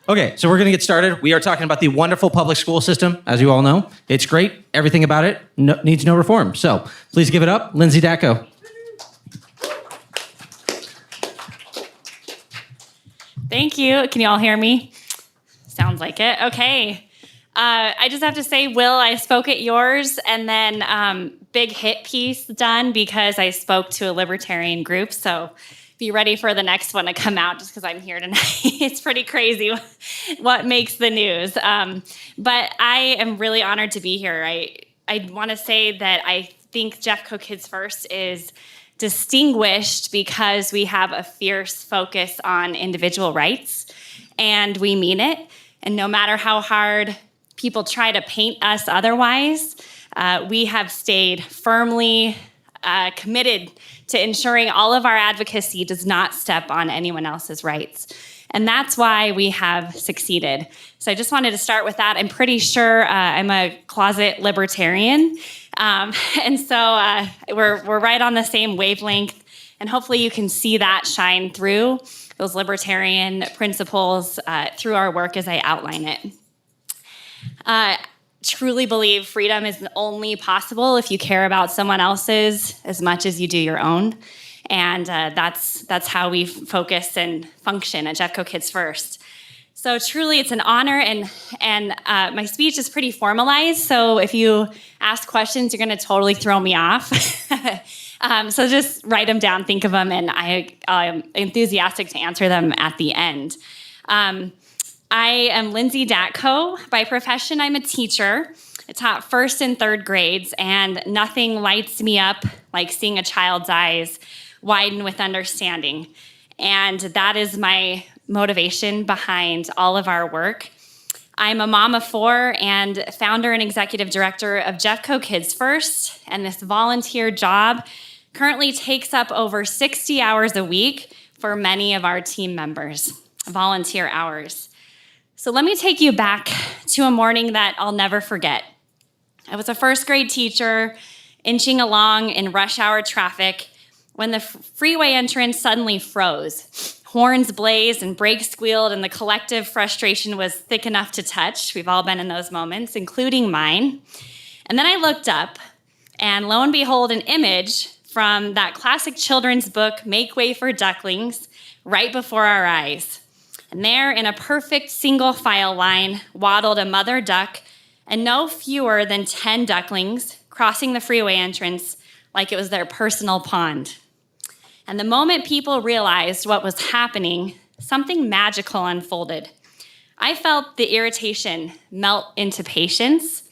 Okay, so we're going to get started. We are talking about the wonderful public school system, as you all know. It's great. Everything about it needs no reform. So please give it up, Lindsay Datko. Thank you. Can you all hear me? Sounds like it. Okay. I just have to say, Will, I spoke at yours, and then big hit piece done because I spoke to a libertarian group. So be ready for the next one to come out just because I'm here tonight. It's pretty crazy what makes the news. But I am really honored to be here. I want to say that I think Jeffco Kits First is distinguished because we have a fierce focus on individual rights, and we mean it. And no matter how hard people try to paint us otherwise, we have stayed firmly committed to ensuring all of our advocacy does not step on anyone else's rights. And that's why we have succeeded. So I just wanted to start with that. I'm pretty sure I'm a closet libertarian. And so we're right on the same wavelength. And hopefully you can see that shine through those libertarian principles through our work as I outline it. Truly believe freedom is only possible if you care about someone else's as much as you do your own. And that's how we focus and function at Jeffco Kits First. So truly, it's an honor, and my speech is pretty formalized. So if you ask questions, you're going to totally throw me off. So just write them down, think of them, and I'm enthusiastic to answer them at the end. I am Lindsay Datko. By profession, I'm a teacher. I taught first and third grades, and nothing lights me up like seeing a child's eyes widen with understanding. And that is my motivation behind all of our work. I'm a mom of four and founder and executive director of Jeffco Kits First, and this volunteer job currently takes up over 60 hours a week for many of our team members, volunteer hours. So let me take you back to a morning that I'll never forget. I was a first grade teacher inching along in rush hour traffic when the freeway entrance suddenly froze. Horns blazed and brakes squealed, and the collective frustration was thick enough to touch. We've all been in those moments, including mine. And then I looked up, and lo and behold, an image from that classic children's book, Make Way for Ducklings, right before our eyes. And there, in a perfect single file line, waddled a mother duck and no fewer than 10 ducklings crossing the freeway entrance like it was their personal pond. And the moment people realized what was happening, something magical unfolded. I felt the irritation melt into patience.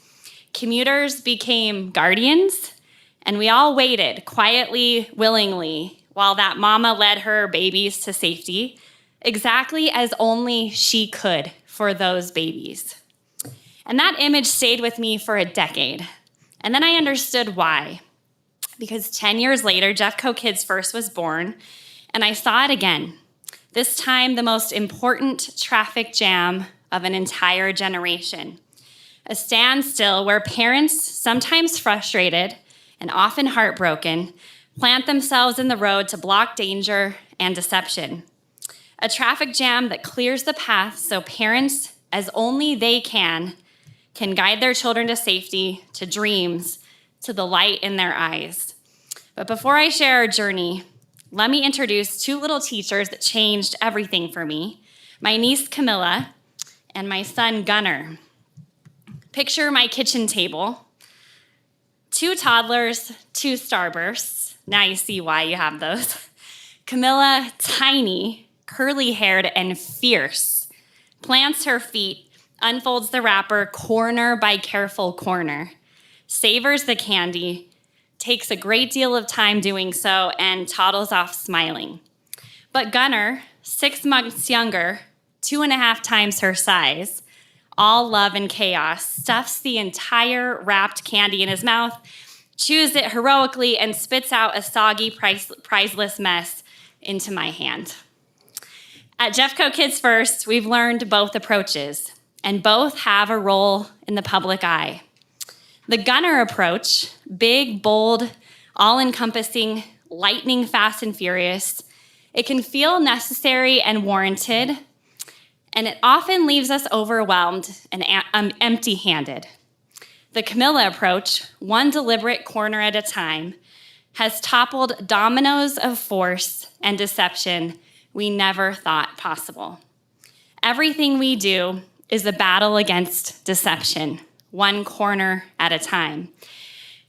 Commuters became guardians, and we all waited quietly, willingly, while that mama led her babies to safety, exactly as only she could for those babies. And that image stayed with me for a decade. And then I understood why. Because 10 years later, Jeffco Kits First was born, and I saw it again. This time, the most important traffic jam of an entire generation. A standstill where parents, sometimes frustrated and often heartbroken, plant themselves in the road to block danger and deception. A traffic jam that clears the path so parents, as only they can guide their children to safety, to dreams, to the light in their eyes. But before I share our journey, let me introduce two little teachers that changed everything for me, my niece Camilla and my son Gunnar. Picture my kitchen table, two toddlers, two starbursts. Now you see why you have those. Camilla, tiny, curly-haired, and fierce, plants her feet, unfolds the wrapper corner by careful corner, savors the candy, takes a great deal of time doing so, and toddles off smiling. But Gunnar, 6 months younger, 2.5 times her size, all love and chaos, stuffs the entire wrapped candy in his mouth, chews it heroically, and spits out a soggy, priceless mess into my hand. At Jeffco Kits First, we've learned both approaches, and both have a role in the public eye. The Gunnar approach, big, bold, all-encompassing, lightning fast and furious, it can feel necessary and warranted, and it often leaves us overwhelmed and empty-handed. The Camilla approach, one deliberate corner at a time, has toppled dominoes of force and deception we never thought possible. Everything we do is a battle against deception, one corner at a time.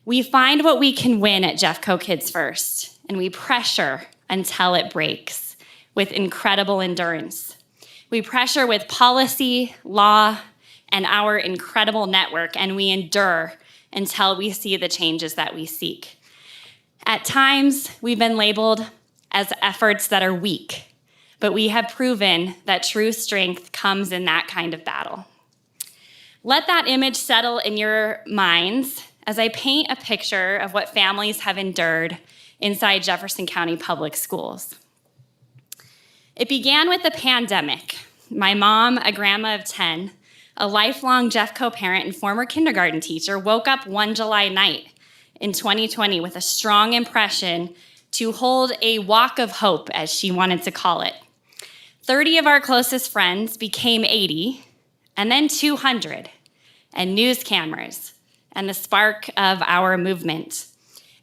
We find what we can win at Jeffco Kits First, and we pressure until it breaks with incredible endurance. We pressure with policy, law, and our incredible network, and we endure until we see the changes that we seek. At times, we've been labeled as efforts that are weak, but we have proven that true strength comes in that kind of battle. Let that image settle in your minds as I paint a picture of what families have endured inside Jefferson County Public Schools. It began with the pandemic. My mom, a grandma of 10, a lifelong Jeffco parent and former kindergarten teacher, woke up one July night in 2020 with a strong impression to hold a walk of hope, as she wanted to call it. 30 of our closest friends became 80, and then 200, and news cameras, and the spark of our movement.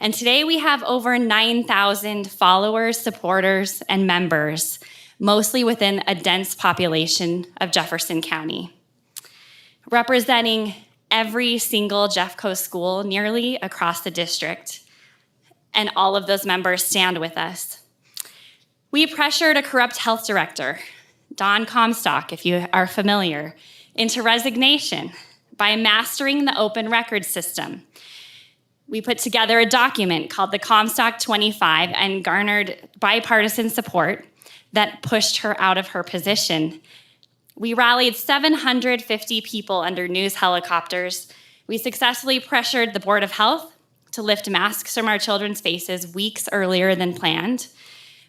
And today we have over 9,000 followers, supporters, and members, mostly within a dense population of Jefferson County, representing every single Jeffco school nearly across the district, and all of those members stand with us. We pressured a corrupt health director, Don Comstock, if you are familiar, into resignation by mastering the open record system. We put together a document called the Comstock 25 and garnered bipartisan support that pushed her out of her position. We rallied 750 people under news helicopters. We successfully pressured the Board of Health to lift masks from our children's faces weeks earlier than planned.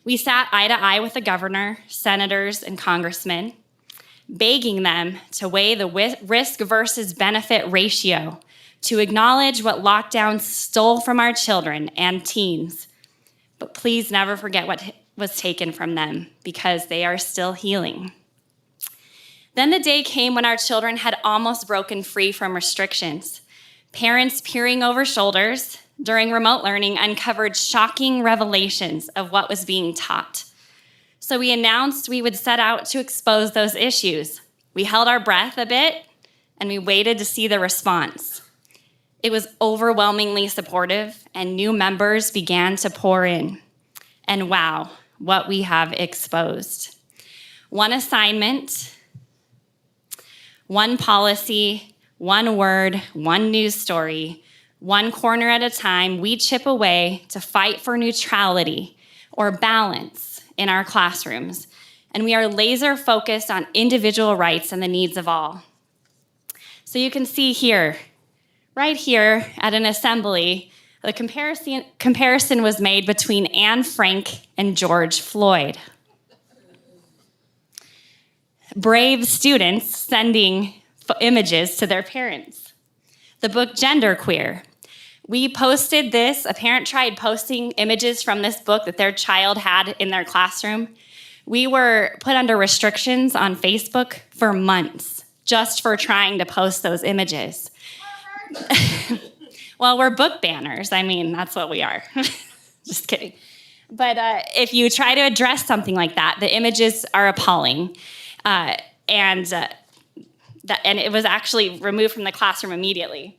We sat eye to eye with the governor, senators, and congressmen, begging them to weigh the risk versus benefit ratio, to acknowledge what lockdown stole from our children and teens. But please never forget what was taken from them, because they are still healing. Then the day came when our children had almost broken free from restrictions. Parents peering over shoulders during remote learning uncovered shocking revelations of what was being taught. So we announced we would set out to expose those issues. We held our breath a bit, and we waited to see the response. It was overwhelmingly supportive, and new members began to pour in. And wow, what we have exposed. One assignment, one policy, one word, one news story, one corner at a time, we chip away to fight for neutrality or balance in our classrooms. And we are laser focused on individual rights and the needs of all. So you can see here, right here at an assembly, the comparison was made between Anne Frank and George Floyd. Brave students sending images to their parents. The book Genderqueer. We posted this, a parent tried posting images from this book that their child had in their classroom. We were put under restrictions on Facebook for months just for trying to post those images. Well, we're book banners. I mean, that's what we are. Just kidding. But if you try to address something like that, the images are appalling. And it was actually removed from the classroom immediately.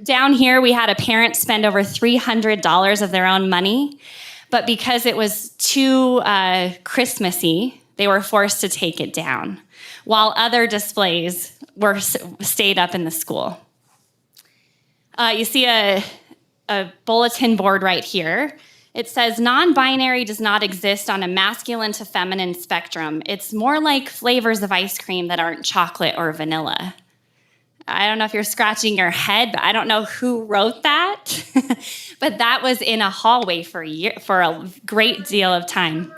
Down here, we had a parent spend over $300 of their own money, but because it was too Christmassy, they were forced to take it down, while other displays stayed up in the school. You see a bulletin board right here. It says, non-binary does not exist on a masculine to feminine spectrum. It's more like flavors of ice cream that aren't chocolate or vanilla. I don't know if you're scratching your head, but I don't know who wrote that. But that was in a hallway for a great deal of time.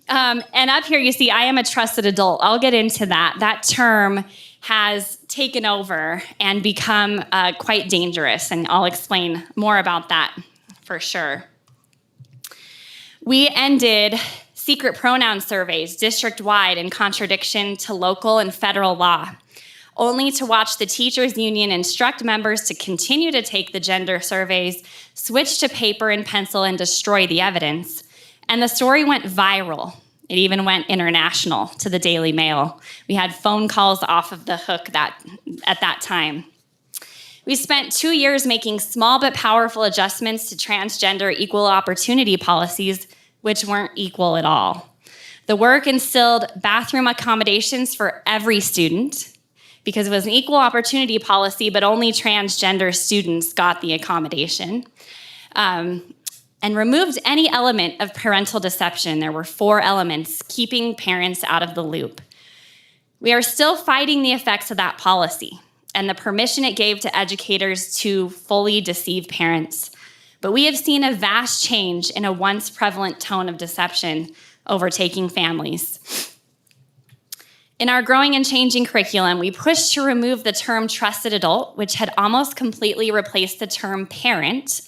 And up here you see, I am a trusted adult. I'll get into that. That term has taken over and become quite dangerous, and I'll explain more about that for sure. We ended secret pronoun surveys district-wide in contradiction to local and federal law, only to watch the teachers' union instruct members to continue to take the gender surveys, switch to paper and pencil, and destroy the evidence. And the story went viral. It even went international to the Daily Mail. We had phone calls off of the hook at that time. We spent 2 years making small but powerful adjustments to transgender equal opportunity policies, which weren't equal at all. The work instilled bathroom accommodations for every student because it was an equal opportunity policy, but only transgender students got the accommodation. And removed any element of parental deception. There were 4 elements keeping parents out of the loop. We are still fighting the effects of that policy and the permission it gave to educators to fully deceive parents. But we have seen a vast change in a once prevalent tone of deception overtaking families. In our growing and changing curriculum, we pushed to remove the term trusted adult, which had almost completely replaced the term parent,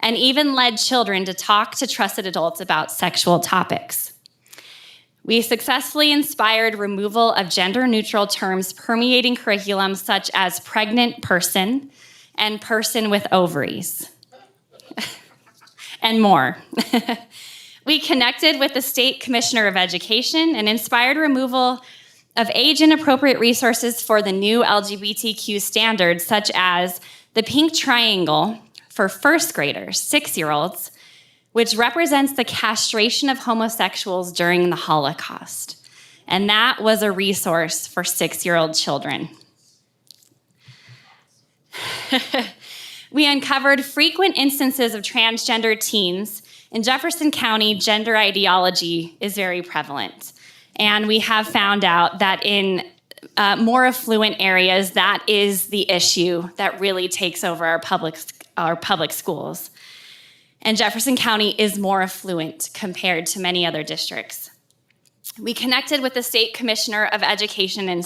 and even led children to talk to trusted adults about sexual topics. We successfully inspired removal of gender-neutral terms permeating curriculum such as pregnant person and person with ovaries, and more. We connected with the State Commissioner of Education and inspired removal of age-inappropriate resources for the new LGBTQ standards, such as the pink triangle for first graders, 6-year-olds, which represents the castration of homosexuals during the Holocaust. And that was a resource for 6-year-old children. We uncovered frequent instances of transgender teens. In Jefferson County, gender ideology is very prevalent. And we have found out that in more affluent areas, that is the issue that really takes over our public schools. And Jefferson County is more affluent compared to many other districts. We connected with the State Commissioner of Education and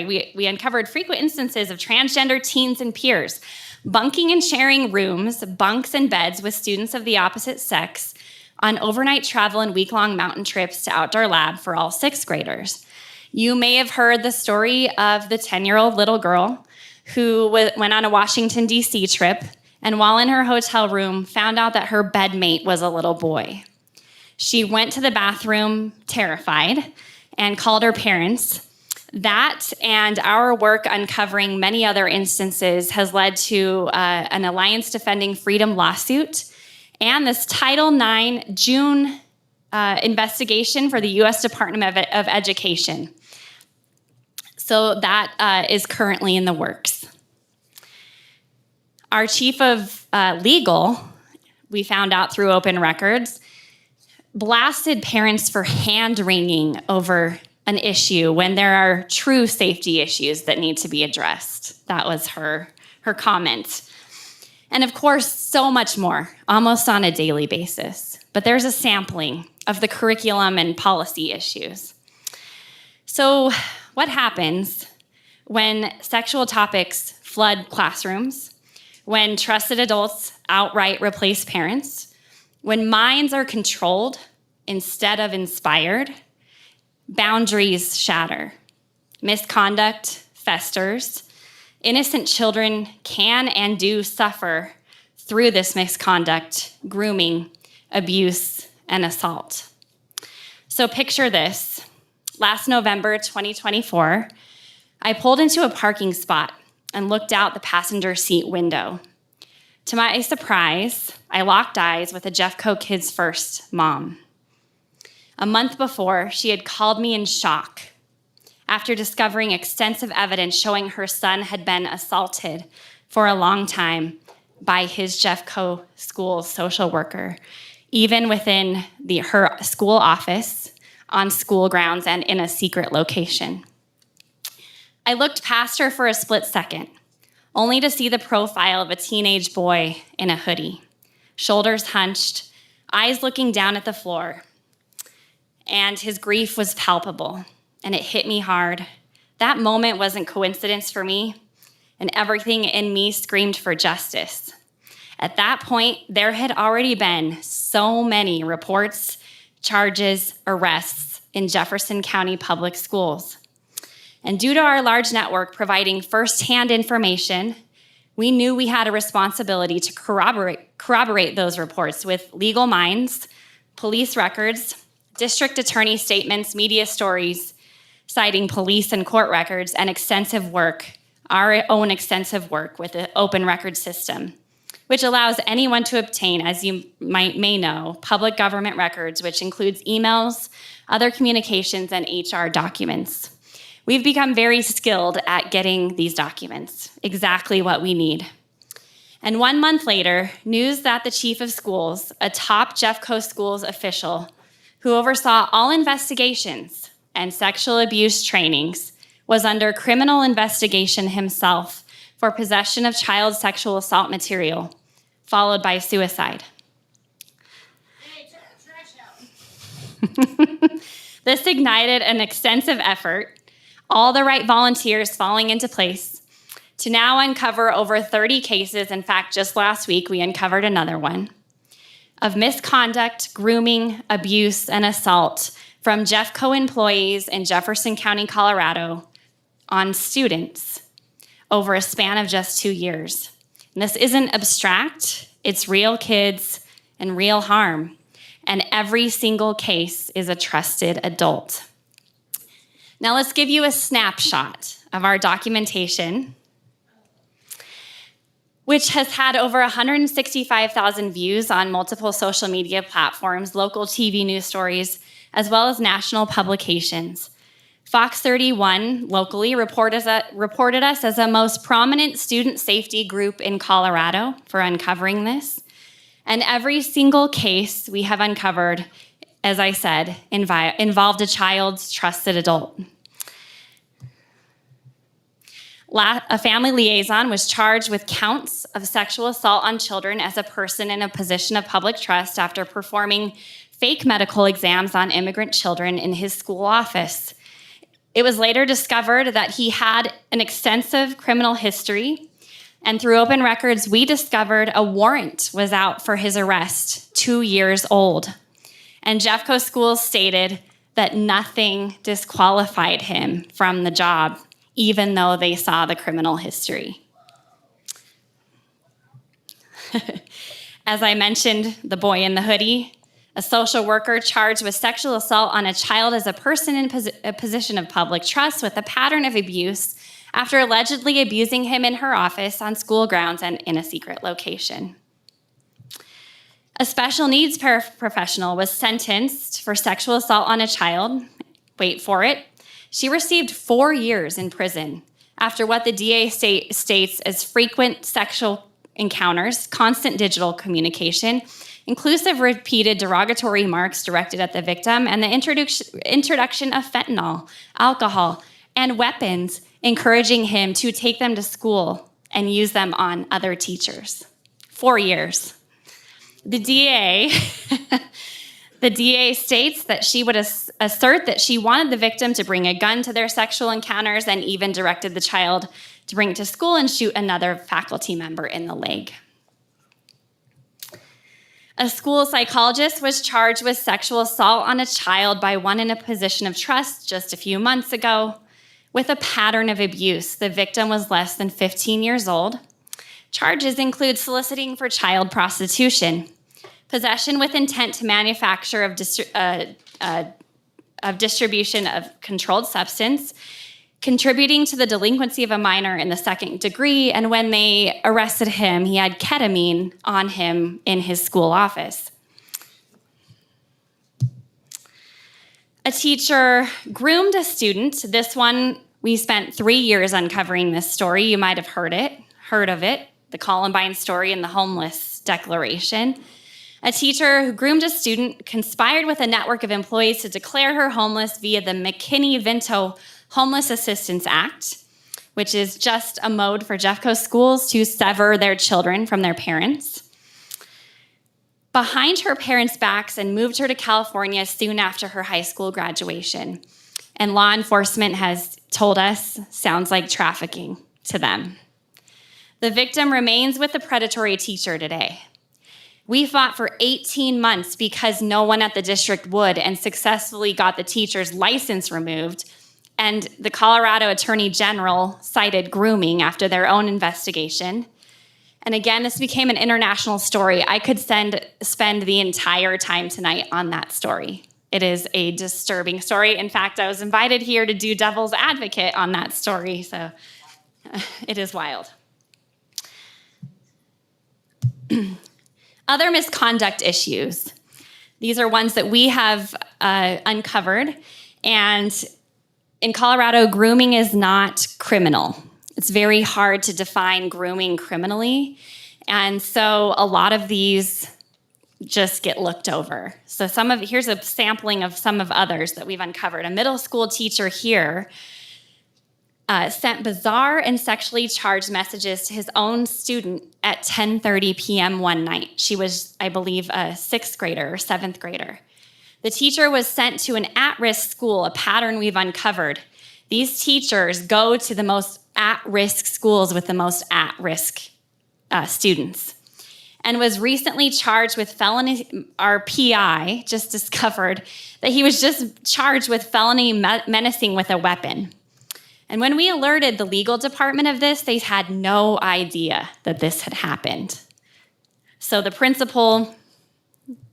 we uncovered frequent instances of transgender teens and peers bunking and sharing rooms, bunks and beds with students of the opposite sex on overnight travel and week-long mountain trips to outdoor lab for all 6th graders. You may have heard the story of the 10-year-old little girl who went on a Washington, D.C. trip, and while in her hotel room, found out that her bedmate was a little boy. She went to the bathroom terrified and called her parents. That and our work uncovering many other instances has led to an Alliance Defending Freedom lawsuit and this Title IX June investigation for the U.S. Department of Education. So that is currently in the works. Our chief of legal, we found out through open records, blasted parents for hand-wringing over an issue when there are true safety issues that need to be addressed. That was her comment. And of course, so much more, almost on a daily basis. But there's a sampling of the curriculum and policy issues. So what happens when sexual topics flood classrooms, when trusted adults outright replace parents, when minds are controlled instead of inspired, boundaries shatter, misconduct festers, innocent children can and do suffer through this misconduct, grooming, abuse, and assault. So picture this. Last November 2024, I pulled into a parking spot and looked out the passenger seat window. To my surprise, I locked eyes with a Jeffco Kits First mom. A month before, she had called me in shock after discovering extensive evidence showing her son had been assaulted for a long time by his Jeffco school social worker, even within her school office, on school grounds, and in a secret location. I looked past her for a split second, only to see the profile of a teenage boy in a hoodie, shoulders hunched, eyes looking down at the floor. And his grief was palpable, and it hit me hard. That moment wasn't coincidence for me, and everything in me screamed for justice. At that point, there had already been so many reports, charges, arrests in Jefferson County Public Schools. And due to our large network providing firsthand information, we knew we had a responsibility to corroborate those reports with legal minds, police records, district attorney statements, media stories, citing police and court records, and extensive work, our own extensive work with the open record system, which allows anyone to obtain, as you may know, public government records, which includes emails, other communications, and HR documents. We've become very skilled at getting these documents, exactly what we need. And 1 month later, news that the chief of schools, a top Jeffco Schools official who oversaw all investigations and sexual abuse trainings, was under criminal investigation himself for possession of child sexual assault material, followed by suicide. Hey, trash out. This ignited an extensive effort, all the right volunteers falling into place, to now uncover over 30 cases. In fact, just last week, we uncovered another one, of misconduct, grooming, abuse, and assault from Jeffco employees in Jefferson County, Colorado, on students over a span of just 2 years. And this isn't abstract, it's real kids and real harm. And every single case is a trusted adult. Now let's give you a snapshot of our documentation, which has had over 165,000 views on multiple social media platforms, local TV news stories, as well as national publications. Fox 31 locally reported us as the most prominent student safety group in Colorado for uncovering this. And every single case we have uncovered, as I said, involved a child's trusted adult. A family liaison was charged with counts of sexual assault on children as a person in a position of public trust after performing fake medical exams on immigrant children in his school office. It was later discovered that he had an extensive criminal history, and through open records, we discovered a warrant was out for his arrest, 2 years old. And Jeffco Schools stated that nothing disqualified him from the job, even though they saw the criminal history. As I mentioned, the boy in the hoodie, a social worker charged with sexual assault on a child as a person in a position of public trust with a pattern of abuse after allegedly abusing him in her office, on school grounds, and in a secret location. A special needs paraprofessional was sentenced for sexual assault on a child. Wait for it. She received 4 years in prison after what the DA states as frequent sexual encounters, constant digital communication, inclusive repeated derogatory remarks directed at the victim, and the introduction of fentanyl, alcohol, and weapons, encouraging him to take them to school and use them on other teachers. 4 years. The DA states that she would assert that she wanted the victim to bring a gun to their sexual encounters and even directed the child to bring it to school and shoot another faculty member in the leg. A school psychologist was charged with sexual assault on a child by one in a position of trust just a few months ago with a pattern of abuse. The victim was less than 15 years old. Charges include soliciting for child prostitution, possession with intent to manufacture of distribution of controlled substance, contributing to the delinquency of a minor in the second degree, and when they arrested him, he had ketamine on him in his school office. A teacher groomed a student. This one, we spent 3 years uncovering this story. You might have heard of it, the Columbine story and the homeless declaration. A teacher who groomed a student conspired with a network of employees to declare her homeless via the McKinney-Vento Homeless Assistance Act, which is just a mode for Jeffco Schools to sever their children from their parents, behind her parents' backs and moved her to California soon after her high school graduation. And law enforcement has told us sounds like trafficking to them. The victim remains with the predatory teacher today. We fought for 18 months because no one at the district would, and successfully got the teacher's license removed. And the Colorado Attorney General cited grooming after their own investigation. And again, this became an international story. I could spend the entire time tonight on that story. It is a disturbing story. In fact, I was invited here to do devil's advocate on that story, so it is wild. Other misconduct issues. These are ones that we have uncovered. And in Colorado, grooming is not criminal. It's very hard to define grooming criminally. And so a lot of these just get looked over. So here's a sampling of some of others that we've uncovered. A middle school teacher here sent bizarre and sexually charged messages to his own student at 10:30 p.m. one night. She was, I believe, a 6th grader or 7th grader. The teacher was sent to an at-risk school, a pattern we've uncovered. These teachers go to the most at-risk schools with the most at-risk students, and was recently charged with felony. Our PI just discovered that he was just charged with felony menacing with a weapon. And when we alerted the legal department of this, they had no idea that this had happened. So the principal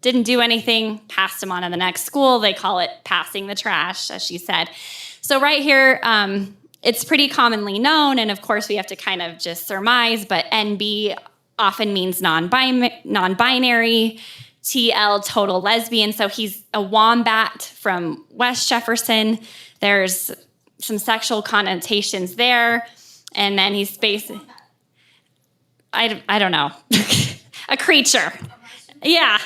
didn't do anything, passed him on to the next school. They call it passing the trash, as she said. So right here, it's pretty commonly known, and of course we have to kind of just surmise, but NB often means non-binary, TL, total lesbian. So he's a wombat from West Jefferson. There's some sexual connotations there. And then he's basically, I don't know, a creature. Yeah.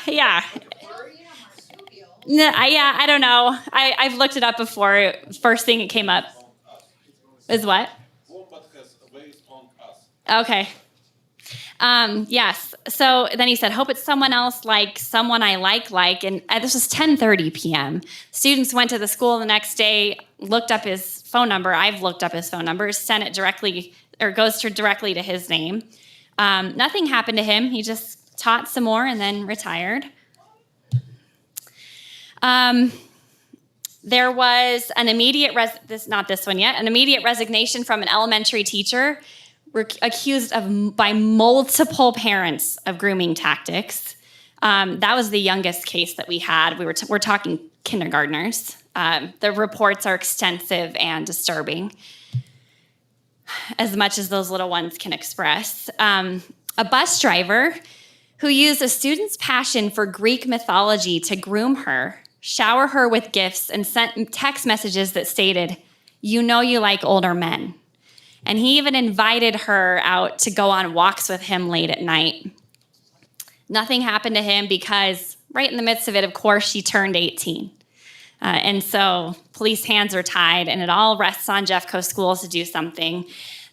No, I don't know. I've looked it up before. First thing that came up is what? Okay. Yes. So then he said, hope it's someone else, like someone I like. And this was 10:30 p.m. Students went to the school the next day, looked up his phone number. I've looked up his phone number, sent it directly, or goes directly to his name. Nothing happened to him. He just taught some more and then retired. There was an immediate, an immediate resignation from an elementary teacher accused by multiple parents of grooming tactics. That was the youngest case that we had. We're talking kindergartners. The reports are extensive and disturbing, as much as those little ones can express. A bus driver who used a student's passion for Greek mythology to groom her, shower her with gifts, and sent text messages that stated, "You know you like older men." And he even invited her out to go on walks with him late at night. Nothing happened to him because right in the midst of it, of course, she turned 18. And so police hands are tied, and it all rests on Jeffco schools to do something.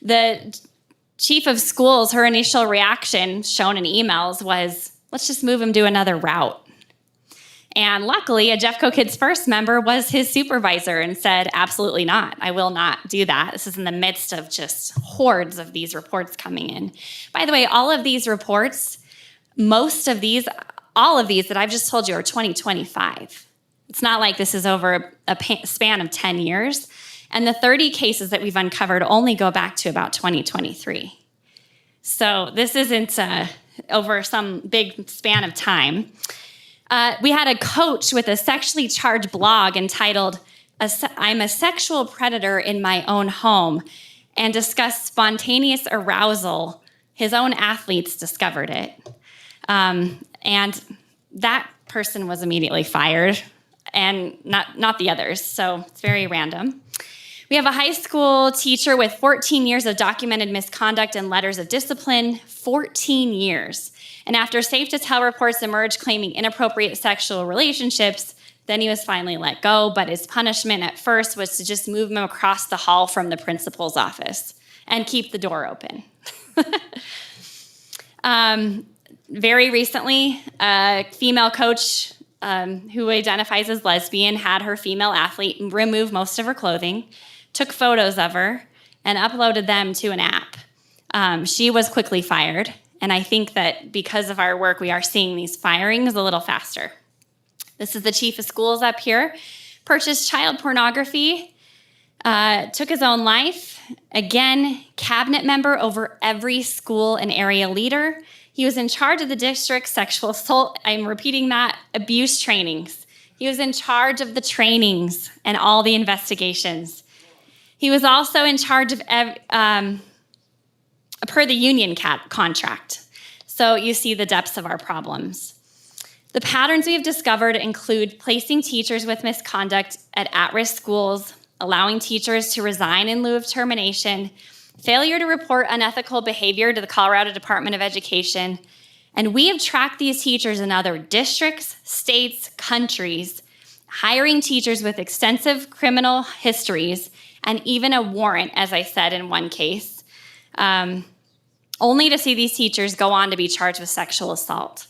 The chief of schools, her initial reaction shown in emails was, let's just move him to another route. And luckily, a Jeffco Kits First member was his supervisor and said, absolutely not. I will not do that. This is in the midst of just hordes of these reports coming in. By the way, all of these reports, all of these that I've just told you are 2025. It's not like this is over a span of 10 years. And the 30 cases that we've uncovered only go back to about 2023. So this isn't over some big span of time. We had a coach with a sexually charged blog entitled, I'm a Sexual Predator in My Own Home, and discussed spontaneous arousal. His own athletes discovered it. And that person was immediately fired, and not the others, so it's very random. We have a high school teacher with 14 years of documented misconduct and letters of discipline, 14 years. And after safe to tell reports emerged claiming inappropriate sexual relationships, then he was finally let go, but his punishment at first was to just move him across the hall from the principal's office and keep the door open. Very recently, a female coach who identifies as lesbian had her female athlete remove most of her clothing, took photos of her, and uploaded them to an app. She was quickly fired, And I think that because of our work, we are seeing these firings a little faster. This is the chief of schools up here. Purchased child pornography, took his own life. Again, cabinet member over every school and area leader. He was in charge of the district's sexual assault, I'm repeating that, abuse trainings. He was in charge of the trainings and all the investigations. He was also in charge of per the union contract. So you see the depths of our problems. The patterns we have discovered include placing teachers with misconduct at risk schools, allowing teachers to resign in lieu of termination, failure to report unethical behavior to the Colorado Department of Education. And we have tracked these teachers in other districts, states, countries, hiring teachers with extensive criminal histories and even a warrant, as I said in one case, only to see these teachers go on to be charged with sexual assault.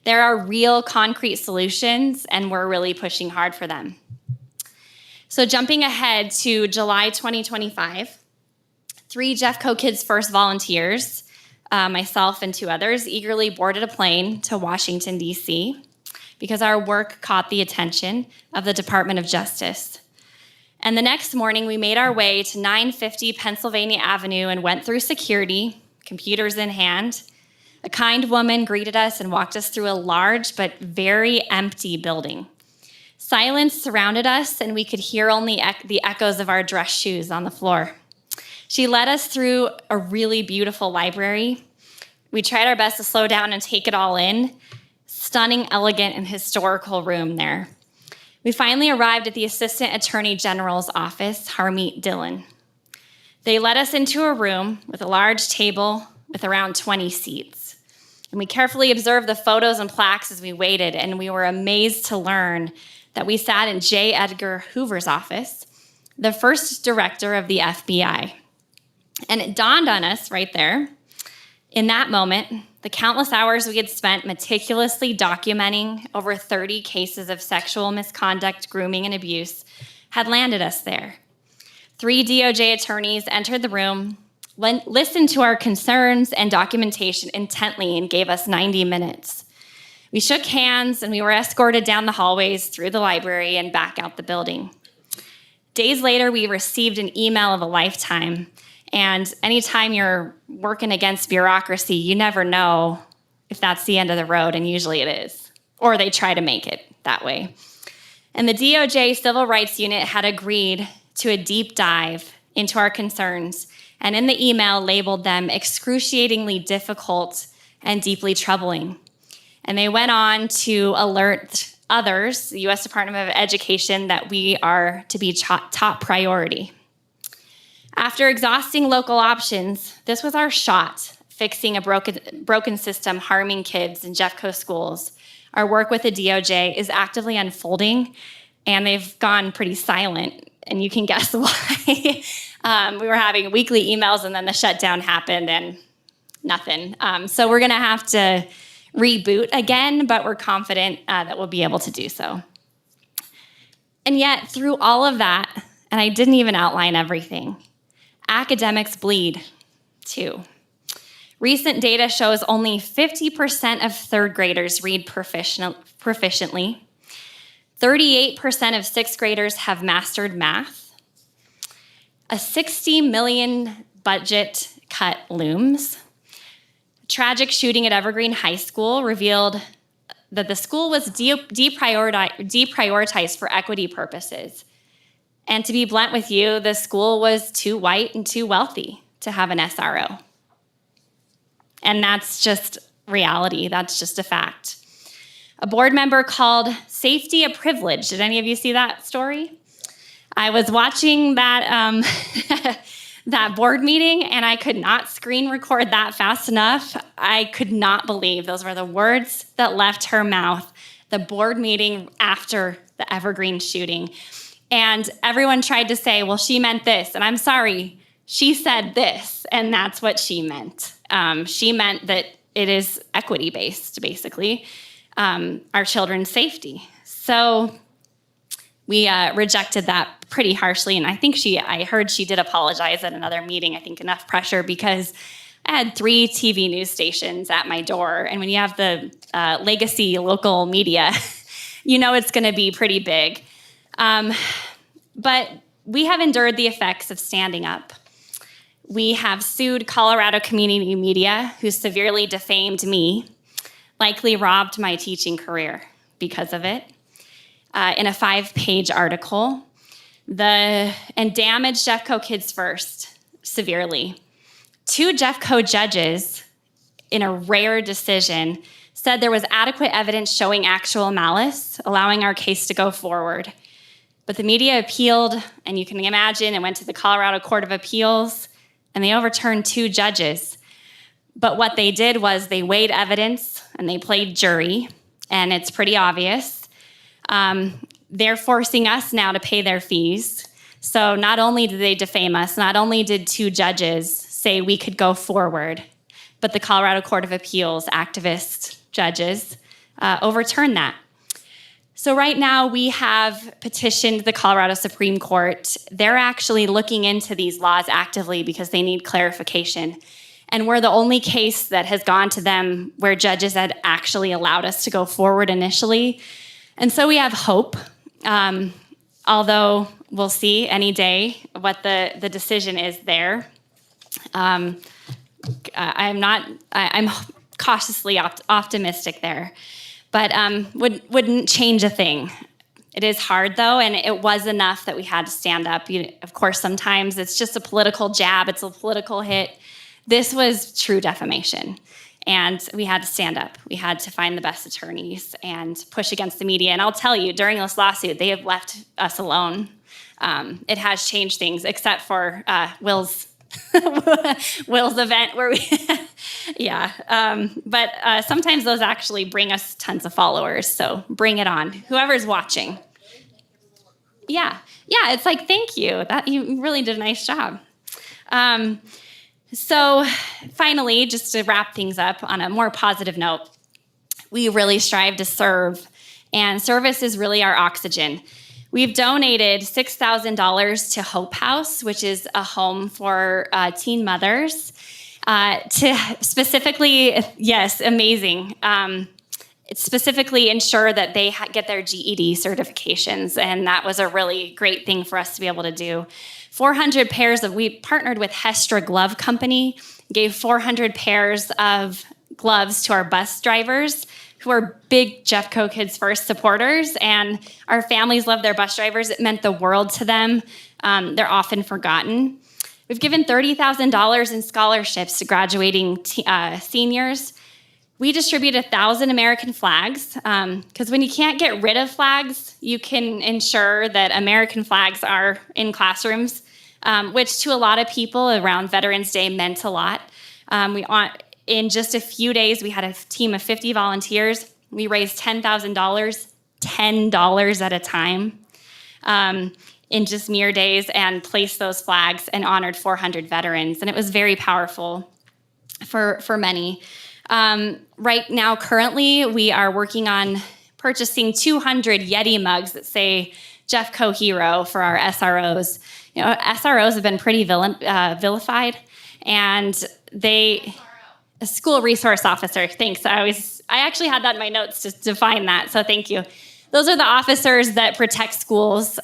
There are real concrete solutions, and we're really pushing hard for them. So jumping ahead to July 2025, 3 Jeffco Kits First volunteers, myself and 2 others, eagerly boarded a plane to Washington, D.C., because our work caught the attention of the Department of Justice. And the next morning, we made our way to 950 Pennsylvania Avenue and went through security, computers in hand. A kind woman greeted us and walked us through a large but very empty building. Silence surrounded us, and we could hear only the echoes of our dress shoes on the floor. She led us through a really beautiful library. We tried our best to slow down and take it all in. Stunning, elegant, and historical room there. We finally arrived at the Assistant Attorney General's office, Harmeet Dillon. They led us into a room with a large table with around 20 seats. And we carefully observed the photos and plaques as we waited, and we were amazed to learn that we sat in J. Edgar Hoover's office, the first director of the FBI. And it dawned on us right there, in that moment, the countless hours we had spent meticulously documenting over 30 cases of sexual misconduct, grooming, and abuse had landed us there. 3 DOJ attorneys entered the room, listened to our concerns and documentation intently, and gave us 90 minutes. We shook hands, and we were escorted down the hallways, through the library, and back out the building. Days later, we received an email of a lifetime. And anytime you're working against bureaucracy, you never know if that's the end of the road, and usually it is. Or they try to make it that way. And the DOJ Civil Rights Unit had agreed to a deep dive into our concerns, and in the email labeled them excruciatingly difficult and deeply troubling. And they went on to alert others, the U.S. Department of Education, that we are to be top priority. After exhausting local options, this was our shot, fixing a broken system harming kids in Jeffco schools. Our work with the DOJ is actively unfolding, and they've gone pretty silent, and you can guess why. We were having weekly emails, and then the shutdown happened, and nothing. So we're going to have to reboot again, but we're confident that we'll be able to do so. And yet, through all of that, and I didn't even outline everything, academics bleed, too. Recent data shows only 50% of third graders read proficiently. 38% of sixth graders have mastered math. A $60 million budget cut looms. A tragic shooting at Evergreen High School revealed that the school was deprioritized for equity purposes. And to be blunt with you, the school was too white and too wealthy to have an SRO. And that's just reality. That's just a fact. A board member called safety a privilege. Did any of you see that story? I was watching that, that board meeting, and I could not screen record that fast enough. I could not believe those were the words that left her mouth, the board meeting after the Evergreen shooting. And everyone tried to say, well, she meant this. And I'm sorry, she said this, and that's what she meant. She meant that it is equity-based, basically, our children's safety. So we rejected that pretty harshly, and I heard she did apologize at another meeting. I think enough pressure, because I had 3 TV news stations at my door. And when you have the legacy local media, you know it's going to be pretty big. But we have endured the effects of standing up. We have sued Colorado Community Media, who severely defamed me, likely robbed my teaching career because of it, in a 5-page article, and damaged Jeffco Kits First severely. 2 Jeffco judges, in a rare decision, said there was adequate evidence showing actual malice, allowing our case to go forward. But the media appealed, and you can imagine it went to the Colorado Court of Appeals, and they overturned 2 judges. But what they did was they weighed evidence, and they played jury, and it's pretty obvious. They're forcing us now to pay their fees. So not only did they defame us, not only did 2 judges say we could go forward, but the Colorado Court of Appeals activist judges overturned that. So right now we have petitioned the Colorado Supreme Court. They're actually looking into these laws actively because they need clarification. And we're the only case that has gone to them where judges had actually allowed us to go forward initially. And so we have hope, although we'll see any day what the decision is there. I'm cautiously optimistic there. But wouldn't change a thing. It is hard, though, and it was enough that we had to stand up. Of course, sometimes it's just a political jab. It's a political hit. This was true defamation, and we had to stand up. We had to find the best attorneys and push against the media. And I'll tell you, during this lawsuit, they have left us alone. It has changed things, except for Will's event where we but sometimes those actually bring us tons of followers, so bring it on, whoever's watching. Yeah, it's like, thank you, that you really did a nice job. So finally, just to wrap things up on a more positive note, we really strive to serve, and service is really our oxygen. We've donated $6,000 to Hope House, which is a home for teen mothers, to specifically, yes, amazing. It's specifically ensure that they get their GED certifications, and that was a really great thing for us to be able to do. 400 pairs we partnered with Hestra Glove Company, gave 400 pairs of gloves to our bus drivers, who are big Jeffco Kids First supporters, and our families love their bus drivers. It meant the world to them. They're often forgotten. We've given $30,000 in scholarships to graduating seniors. We distribute 1,000 American flags, because when you can't get rid of flags, you can ensure that American flags are in classrooms, which to a lot of people around Veterans Day meant a lot. In just a few days, we had a team of 50 volunteers. We raised $10,000, $10 at a time, in just mere days, and placed those flags and honored 400 veterans. And it was very powerful for many. Right now, currently, we are working on purchasing 200 Yeti mugs that say Jeffco Hero for our SROs. You know, SROs have been pretty vilified, and they... A school resource officer, thanks. I actually had that in my notes to define that, so thank you. Those are the officers that protect schools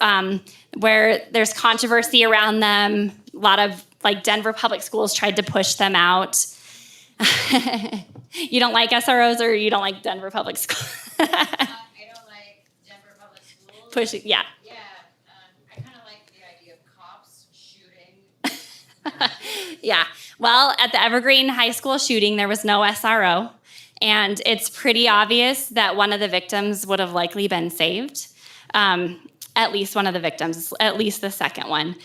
where there's controversy around them. A lot of, like, Denver public schools tried to push them out. You don't like SROs, or you don't like Denver public schools? I don't like Denver public schools. Pushing, yeah. Yeah, I kind of like the idea of cops shooting. Yeah. Well, at the Evergreen High School shooting, there was no SRO, and it's pretty obvious that one of the victims would have likely been saved. At least one of the victims, at least the second one.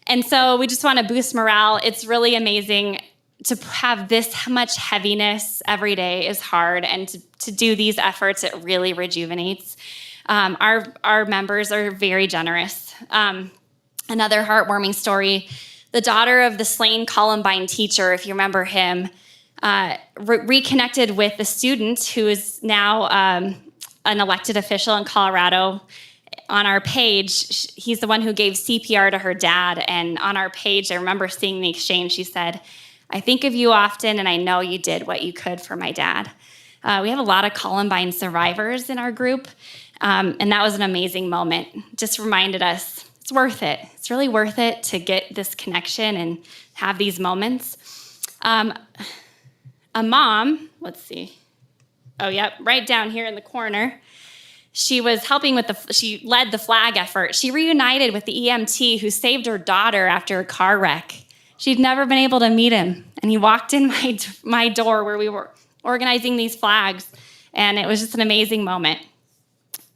And so we just want to boost morale. It's really amazing to have this much heaviness every day is hard, and to do these efforts, it really rejuvenates. Our members are very generous. Another heartwarming story, the daughter of the slain Columbine teacher, if you remember him, reconnected with the student who is now an elected official in Colorado. On our page, he's the one who gave CPR to her dad, and on our page, I remember seeing the exchange. She said, I think of you often, and I know you did what you could for my dad. We have a lot of Columbine survivors in our group, and that was an amazing moment. Just reminded us it's worth it. It's really worth it to get this connection and have these moments. A mom, let's see. Oh, yep, right down here in the corner. She was helping she led the flag effort. She reunited with the EMT who saved her daughter after a car wreck. She'd never been able to meet him, and he walked in my door where we were organizing these flags, and it was just an amazing moment.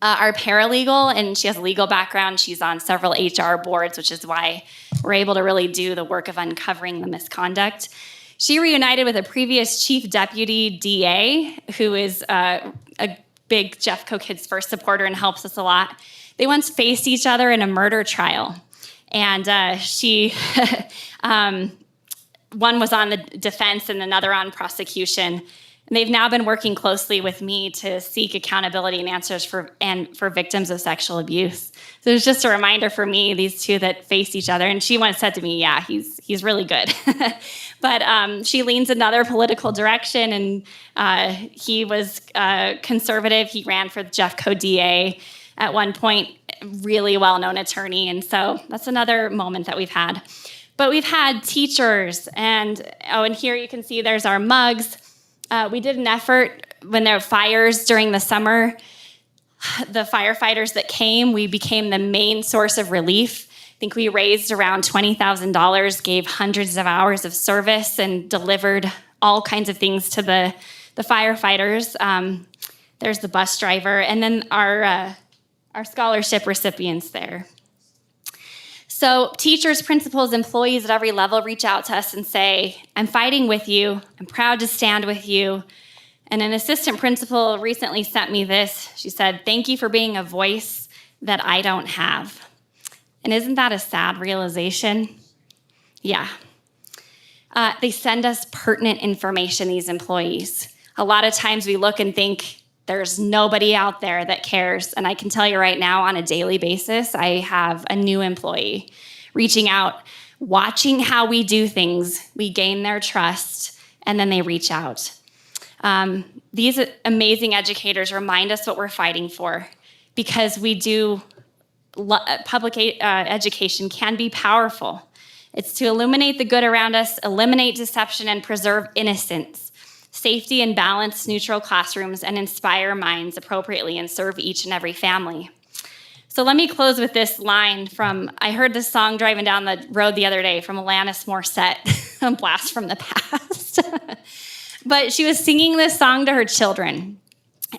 Our paralegal, and she has a legal background. She's on several HR boards, which is why we're able to really do the work of uncovering the misconduct. She reunited with a previous chief deputy DA, who is a big Jeffco Kits First supporter and helps us a lot. They once faced each other in a murder trial, and one was on the defense and another on prosecution. And they've now been working closely with me to seek accountability and answers for victims of sexual abuse. So it was just a reminder for me, these two that face each other. And she once said to me, yeah, he's really good. But she leans another political direction, and he was conservative. He ran for the Jeffco DA at one point, really well-known attorney. And so that's another moment that we've had. But we've had teachers, and here you can see there's our mugs. We did an effort when there were fires during the summer. The firefighters that came, we became the main source of relief. I think we raised around $20,000, gave hundreds of hours of service, and delivered all kinds of things to the firefighters. There's the bus driver, and then our scholarship recipients there. So teachers, principals, employees at every level reach out to us and say, I'm fighting with you. I'm proud to stand with you. And an assistant principal recently sent me this. She said, thank you for being a voice that I don't have. And isn't that a sad realization? Yeah. They send us pertinent information, these employees. A lot of times we look and think, there's nobody out there that cares. And I can tell you right now, on a daily basis, I have a new employee reaching out, watching how we do things. We gain their trust, and then they reach out. These amazing educators remind us what we're fighting for, because we do public education can be powerful. It's to illuminate the good around us, eliminate deception, and preserve innocence. Safety and balanced neutral classrooms, and inspire minds appropriately and serve each and every family. So let me close with this line from, I heard this song driving down the road the other day from Alanis Morissette, a blast from the past. But she was singing this song to her children.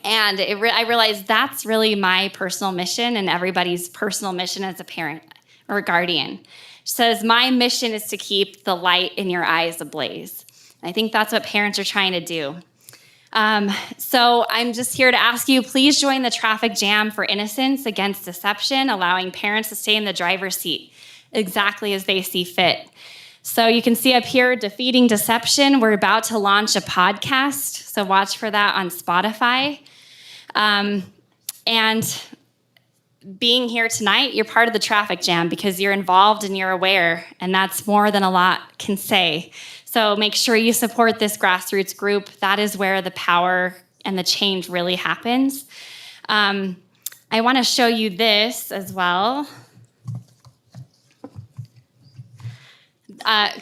And I realized that's really my personal mission and everybody's personal mission as a parent or a guardian. She says, my mission is to keep the light in your eyes ablaze. I think that's what parents are trying to do. So I'm just here to ask you, please join the traffic jam for innocence against deception, allowing parents to stay in the driver's seat exactly as they see fit. So you can see up here, Defeating Deception. We're about to launch a podcast, so watch for that on Spotify. And being here tonight, you're part of the traffic jam because you're involved and you're aware, and that's more than a lot can say. So make sure you support this grassroots group. That is where the power and the change really happens. I want to show you this as well.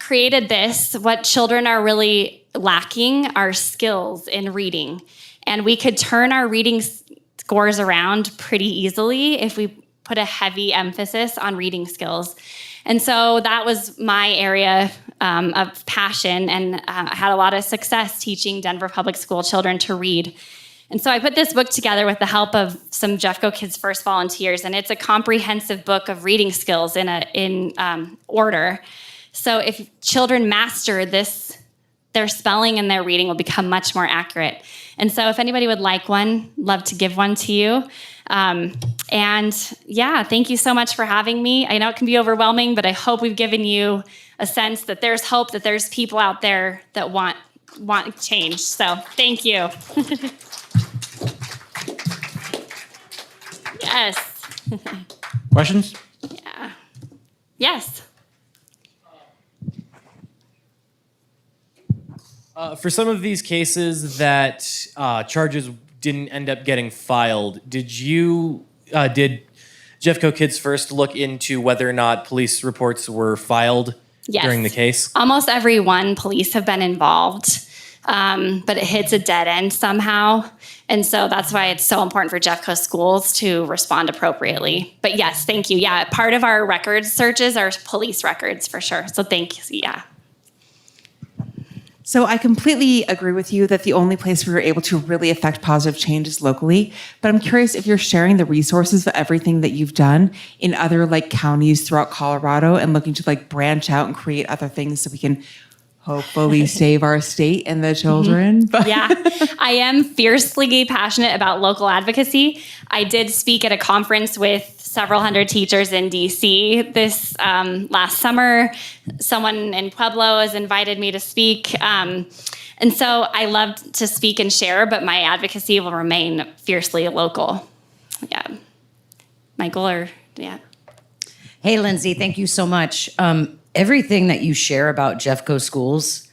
Created this. What children are really lacking are skills in reading. And we could turn our reading scores around pretty easily if we put a heavy emphasis on reading skills. And so that was my area of passion, and I had a lot of success teaching Denver Public School children to read. And so I put this book together with the help of some Jeffco Kits First volunteers, and it's a comprehensive book of reading skills in order. So if children master this, their spelling and their reading will become much more accurate. And so if anybody would like one, love to give one to you. And yeah, thank you so much for having me. I know it can be overwhelming, but I hope we've given you a sense that there's hope, that there's people out there that want change. So thank you. Yes. Questions? Yeah. Yes. For some of these cases that charges didn't end up getting filed, did Jeffco Kits First look into whether or not police reports were filed Yes. during the case? Almost every one, police have been involved, but it hits a dead end somehow. And so that's why it's so important for Jeffco schools to respond appropriately. But yes, thank you. Yeah, part of our records searches are police records for sure. So thank you. Yeah. So I completely agree with you that the only place where you're able to really affect positive change is locally. But I'm curious if you're sharing the resources of everything that you've done in other like counties throughout Colorado and looking to like branch out and create other things so we can hopefully save our state and the children. But Yeah, I am fiercely passionate about local advocacy. I did speak at a conference with several hundred teachers in DC this last summer. Someone in Pueblo has invited me to speak. And so I love to speak and share, but my advocacy will remain fiercely local. Yeah. Michael or, yeah. Hey, Lindsay, thank you so much. Everything that you share about Jeffco schools,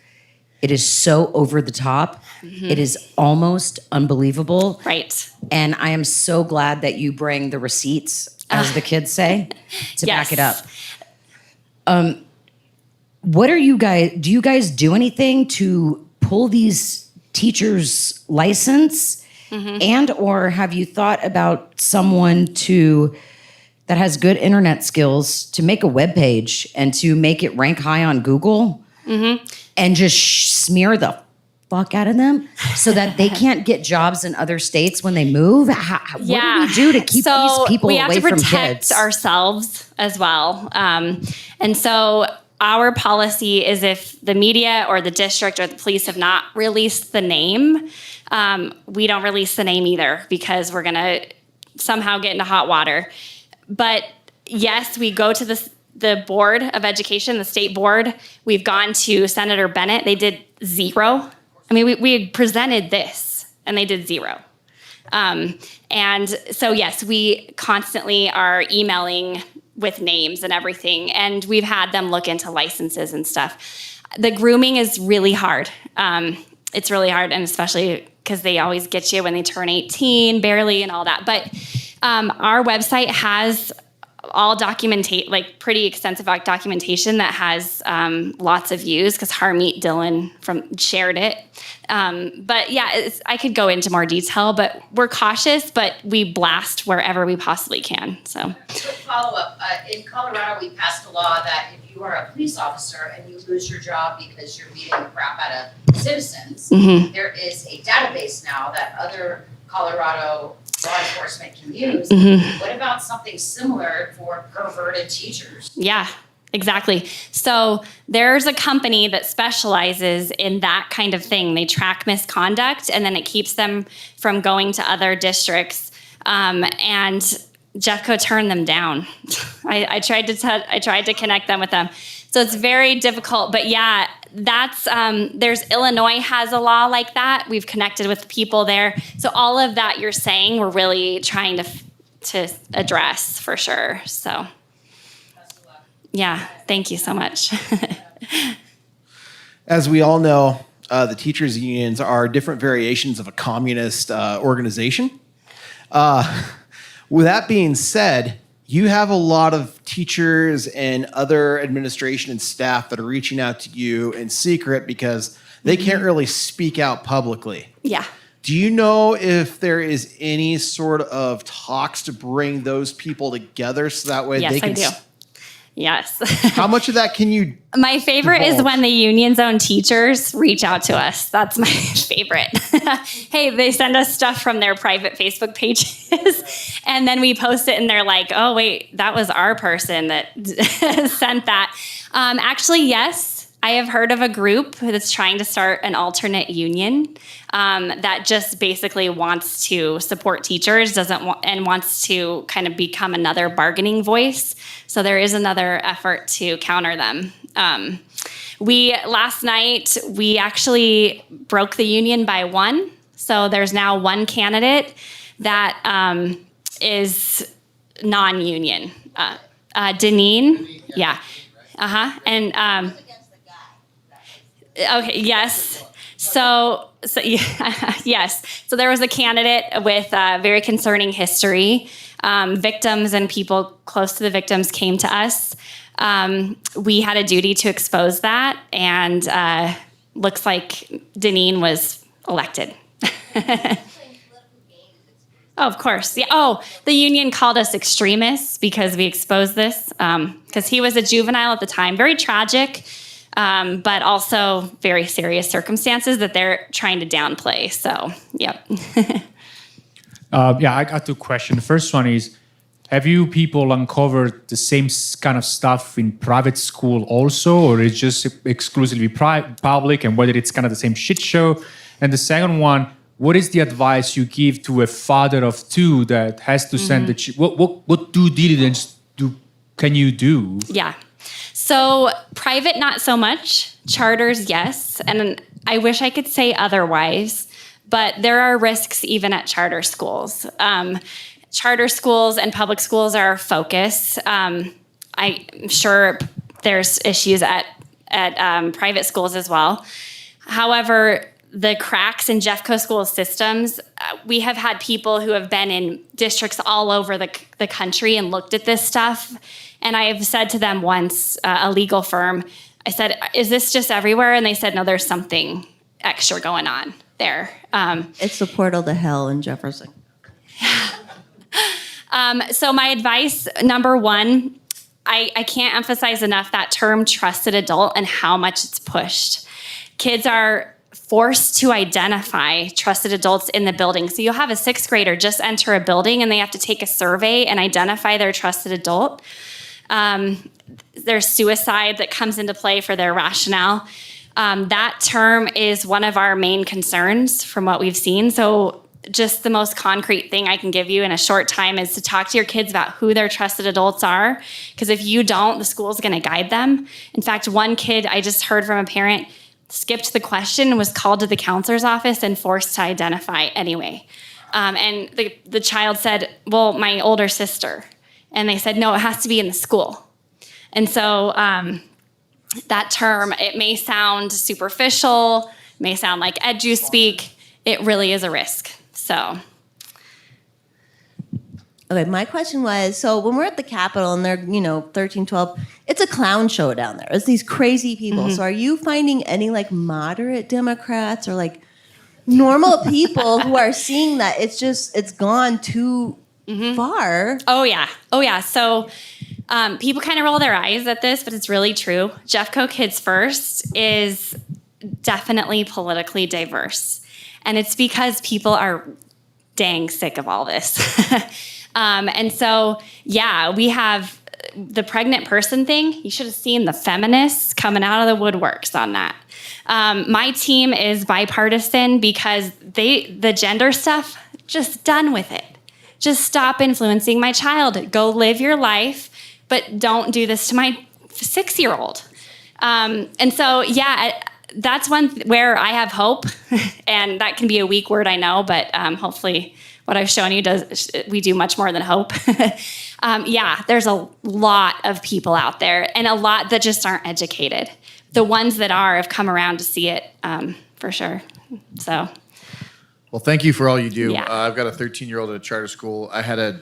it is so over the top. It is almost unbelievable. Right. And I am so glad that you bring the receipts, as the kids say, to Yes. back it up. What are you guys, do you guys do anything to pull these teachers' license? And or have you thought about someone that has good internet skills to make a web page and to make it rank high on Google and just smear the fuck out of them so that they can't get jobs in other states when they move? What do we do to keep these people we have away to from protect kids? ourselves as well. And so our policy is if the media or the district or the police have not released the name, we don't release the name either because we're going to somehow get into hot water. But yes, we go to the Board of Education, the state board. We've gone to Senator Bennett. They did 0. I mean, we had presented this, and they did 0. And so, yes, we constantly are emailing with names and everything, and we've had them look into licenses and stuff. The grooming is really hard. It's really hard, and especially because they always get you when they turn 18, barely, and all that. But our website has all pretty extensive documentation that has lots of views because Harmeet Dillon shared it. But yeah, I could go into more detail, but we're cautious, but we blast wherever we possibly can. So Quick follow-up. In Colorado, we passed a law that if you are a police officer and you lose your job because you're beating the crap out of citizens, there is a database now that other Colorado law enforcement can use. What about something similar for perverted teachers? yeah, exactly. So there's a company that specializes in that kind of thing. They track misconduct and then it keeps them from going to other districts. And Jeffco turned them down. I tried to connect them with them. So it's very difficult, but yeah, that's there's Illinois has a law like that. We've connected with people there. So all of that you're saying, we're really trying to address for sure. So yeah, thank you so much. As we all know, the teachers' unions are different variations of a communist organization. With that being said, you have a lot of teachers and other administration and staff that are reaching out to you in secret because they can't really speak out publicly. Yeah. Do you know if there is any sort of talks to bring those people together so that way Yes, they can... I do. Yes. How much of that can you... My favorite is divulge? when the union's own teachers reach out to us. That's my favorite. Hey, they send us stuff from their private Facebook pages, and then we post it, and they're like, oh, wait, that was our person that sent that. Actually, yes. I have heard of a group that's trying to start an alternate union that just basically wants to support teachers, and wants to kind of become another bargaining voice. So there is another effort to counter them. Last night we actually broke the union by 1. So there's now 1 candidate that is non-union. Deneen, yeah, and. Okay, yes. So yeah, yes. So there was a candidate with a very concerning history. Victims and people close to the victims came to us. We had a duty to expose that, and looks like Deneen was elected. Oh, of course. Yeah. Oh, the union called us extremists because we exposed this, because he was a juvenile at the time. Very tragic, but also very serious circumstances that they're trying to downplay. So, yep. I got two questions. The first one is, have you people uncovered the same kind of stuff in private school also, or is just exclusively public, and whether it's kind of the same shit show? And the second one, what is the advice you give to a father of two that has to send the what due diligence can you do? Yeah. So private, not so much. Charters, yes. And I wish I could say otherwise, but there are risks even at charter schools. Charter schools and public schools are our focus. I'm sure there's issues at private schools as well. However, the cracks in Jeffco school systems, we have had people who have been in districts all over the country and looked at this stuff. And I have said to them once, a legal firm, I said, is this just everywhere? And they said, no, there's something extra going on there. It's the portal to hell in Jefferson. So my advice, number one, I can't emphasize enough that term trusted adult and how much it's pushed. Kids are forced to identify trusted adults in the building. So you'll have a sixth grader just enter a building and they have to take a survey and identify their trusted adult. There's suicide that comes into play for their rationale. That term is one of our main concerns from what we've seen. So just the most concrete thing I can give you in a short time is to talk to your kids about who their trusted adults are. Because if you don't, the school's going to guide them. In fact, one kid I just heard from a parent skipped the question and was called to the counselor's office and forced to identify anyway. And the child said, well, my older sister. And they said, no, it has to be in the school. And so that term, it may sound superficial, may sound like edu speak. It really is a risk. So. Okay, my question was, so when we're at the Capitol and they're, 13, 12, it's a clown show down there. It's these crazy people. So are you finding any moderate Democrats or normal people who are seeing that it's gone too far? Oh yeah. So people kind of roll their eyes at this, but it's really true. Jeffco Kits First is definitely politically diverse. And it's because people are dang sick of all this. And so, yeah, we have the pregnant person thing. You should have seen the feminists coming out of the woodworks on that. My team is bipartisan because the gender stuff, just done with it. Just stop influencing my child. Go live your life, but don't do this to my 6-year-old. And so, yeah, that's one where I have hope, and that can be a weak word, I know, but hopefully what I've shown you we do much more than hope. Yeah, there's a lot of people out there, and a lot that just aren't educated. The ones that are have come around to see it, for sure. So. Well, thank you for all you do. Yeah. I've got a 13-year-old at a charter school. I had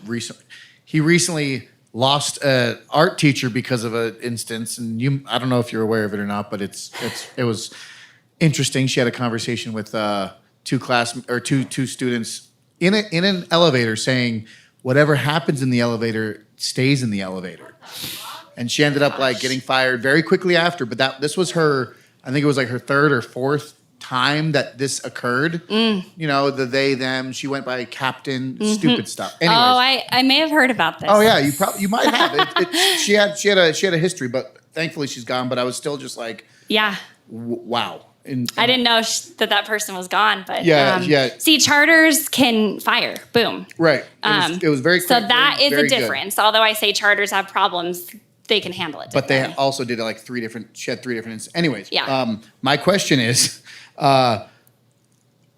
he recently lost an art teacher because of an instance, and I don't know if you're aware of it or not, but it was interesting. She had a conversation with two students in an elevator, saying whatever happens in the elevator stays in the elevator, and she ended up getting fired very quickly after. But this was her, I think it was her third or fourth time that this occurred. The they them, she went by captain, stupid stuff. Anyways. Oh, I may have heard about this. Oh yeah, you might have. She had a history, but thankfully she's gone. But I was still just yeah, wow. I didn't know that person was gone, but yeah. See, charters can fire. Boom. Right. It was very quick. So that is very a difference. Good. Although I say charters have problems, they can handle it. But they also did she had 3 different. Anyways. Yeah. My question is,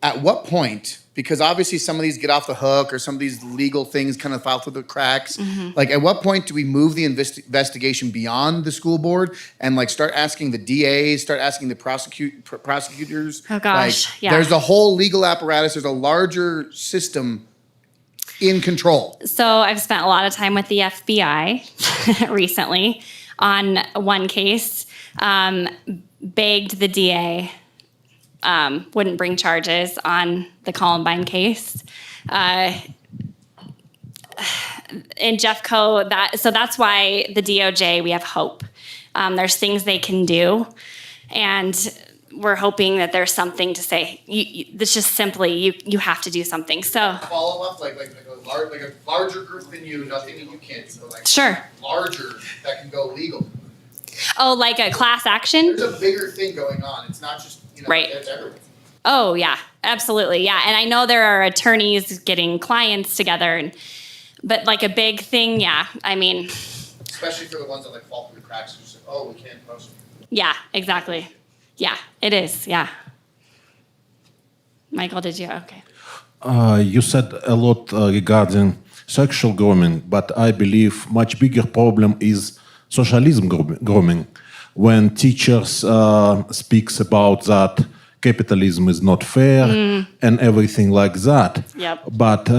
at what point, because obviously some of these get off the hook or some of these legal things kind of fall through the cracks. Like at what point do we move the investigation beyond the school board and like start asking the DAs, start asking the prosecutors? Oh gosh, Like, yeah. There's a whole legal apparatus. There's a larger system in control. So I've spent a lot of time with the FBI recently on one case. Begged the DA, wouldn't bring charges on the Columbine case. In Jeffco, that's why the DOJ, we have hope. There's things they can do, and we're hoping that there's something to say. It's just simply you have to do something. So Follow up, like a larger group than you, nothing that you can't do, like sure. larger that can go legal. Oh, like a class action? There's a bigger thing going on. It's not just, Right. it's everyone. Oh yeah, absolutely, yeah. And I know there are attorneys getting clients together, but like a big thing, yeah. I mean, Especially for the ones that like fall through the cracks. Just like, oh, we can't post. yeah, exactly. Yeah, it is. Yeah. Michael, did you? Okay. You said a lot regarding sexual grooming, but I believe much bigger problem is socialism grooming. When teachers speaks about that capitalism is not fair and everything like that. Yep. But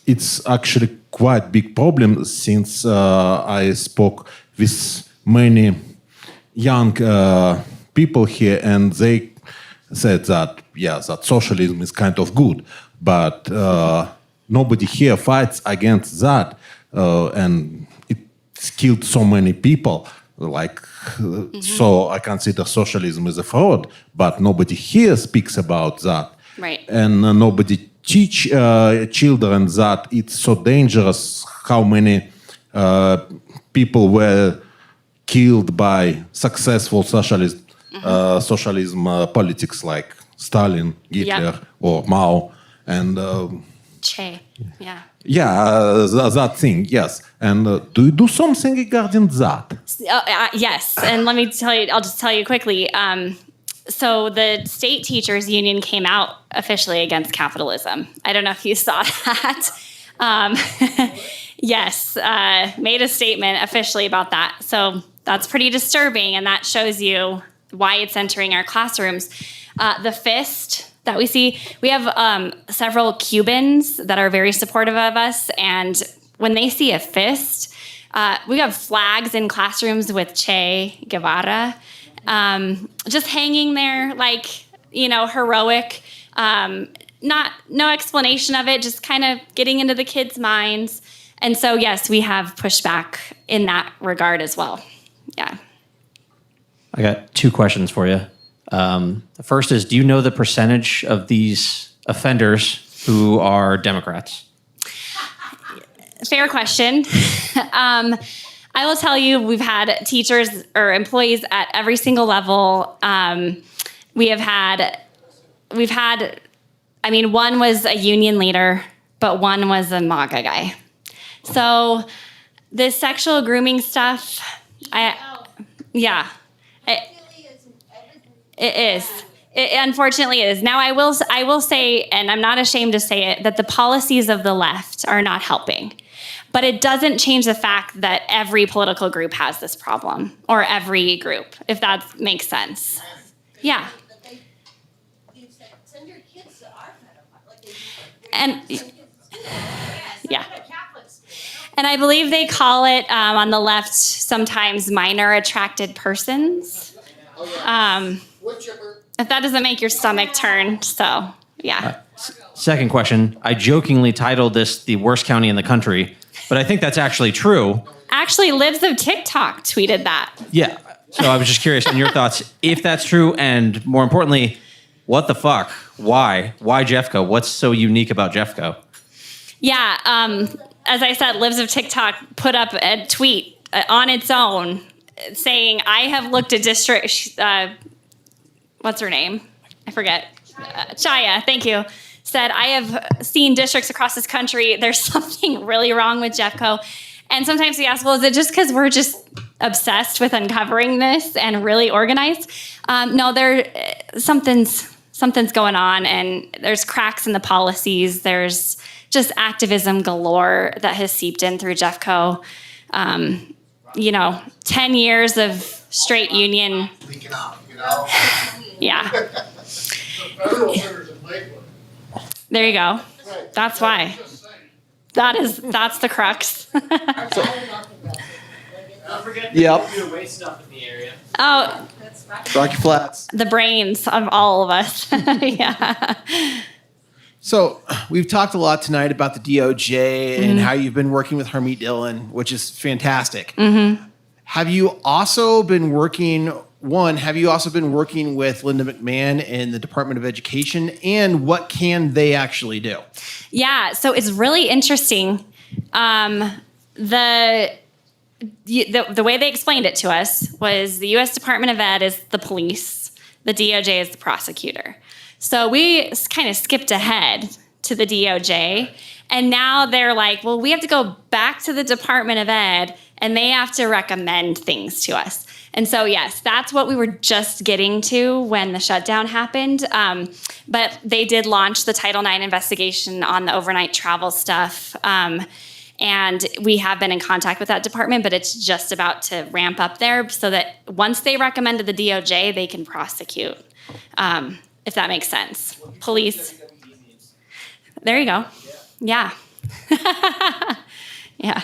it's actually quite big problem since I spoke with many young people here and they said that, yeah, that socialism is kind of good, but nobody here fights against that, and it killed so many people. Like, so I consider socialism as a fraud, but nobody here speaks about that. Right. And nobody teach children that it's so dangerous how many people were killed by successful socialism politics like Stalin, Hitler, or Mao, and Che. Yeah. that thing, yes. And do you do something regarding that? Yes, and let me tell you. I'll just tell you quickly. So the state teachers union came out officially against capitalism. I don't know if you saw that. Yes, made a statement officially about that. So that's pretty disturbing, and that shows you why it's entering our classrooms. The fist that we see, we have several Cubans that are very supportive of us, and when they see a fist, we have flags in classrooms with Che Guevara, just hanging there like, heroic, no explanation of it, just kind of getting into the kids' minds. And so, yes, we have pushback in that regard as well. Yeah. I got two questions for you. The first is, do you know the percentage of these offenders who are Democrats? Fair question. I will tell you, we've had teachers or employees at every single level. We've had, one was a union leader, but one was a MAGA guy. So this sexual grooming stuff, it is. It unfortunately is. Now, I will say, and I'm not ashamed to say it, that the policies of the left are not helping. But it doesn't change the fact that every political group has this problem, or every group, if that makes sense. Yeah. Send your kids to our pedophile. And yeah. And I believe they call it on the left sometimes minor attracted persons. If that doesn't make your stomach turn, so yeah. Second question, I jokingly titled this the worst county in the country, but I think that's actually true. Actually, Libs of TikTok tweeted that. Yeah. So I was just curious on your thoughts, if that's true, and more importantly, what the fuck? Why? Why Jeffco? What's so unique about Jeffco? Yeah, as I said, Libs of TikTok put up a tweet on its own saying, I have looked at district, what's her name? I forget. Chaya, thank you. Said, I have seen districts across this country. There's something really wrong with Jeffco. And sometimes we ask, well, is it just because we're just obsessed with uncovering this and really organized? No, something's something's going on, and there's cracks in the policies. There's just activism galore that has seeped in through Jeffco. 10 years of straight union. Yeah. There you go. That's why. That's the crux. Yep. Oh, Rocky Flats. the brains of all of us. Yeah. So we've talked a lot tonight about the DOJ and how you've been working with Harmeet Dillon, which is fantastic. Have you also been working with Linda McMahon in the Department of Education, and what can they actually do? Yeah, so it's really interesting. The way they explained it to us was the U.S. Department of Ed is the police, the DOJ is the prosecutor. So we kind of skipped ahead to the DOJ, and now they're like, well, we have to go back to the Department of Ed, and they have to recommend things to us. And so, yes, that's what we were just getting to when the shutdown happened. But they did launch the Title IX investigation on the overnight travel stuff. And we have been in contact with that department, but it's just about to ramp up there so that once they recommend to the DOJ, they can prosecute, if that makes sense. Police. There you go. Yeah. Yeah.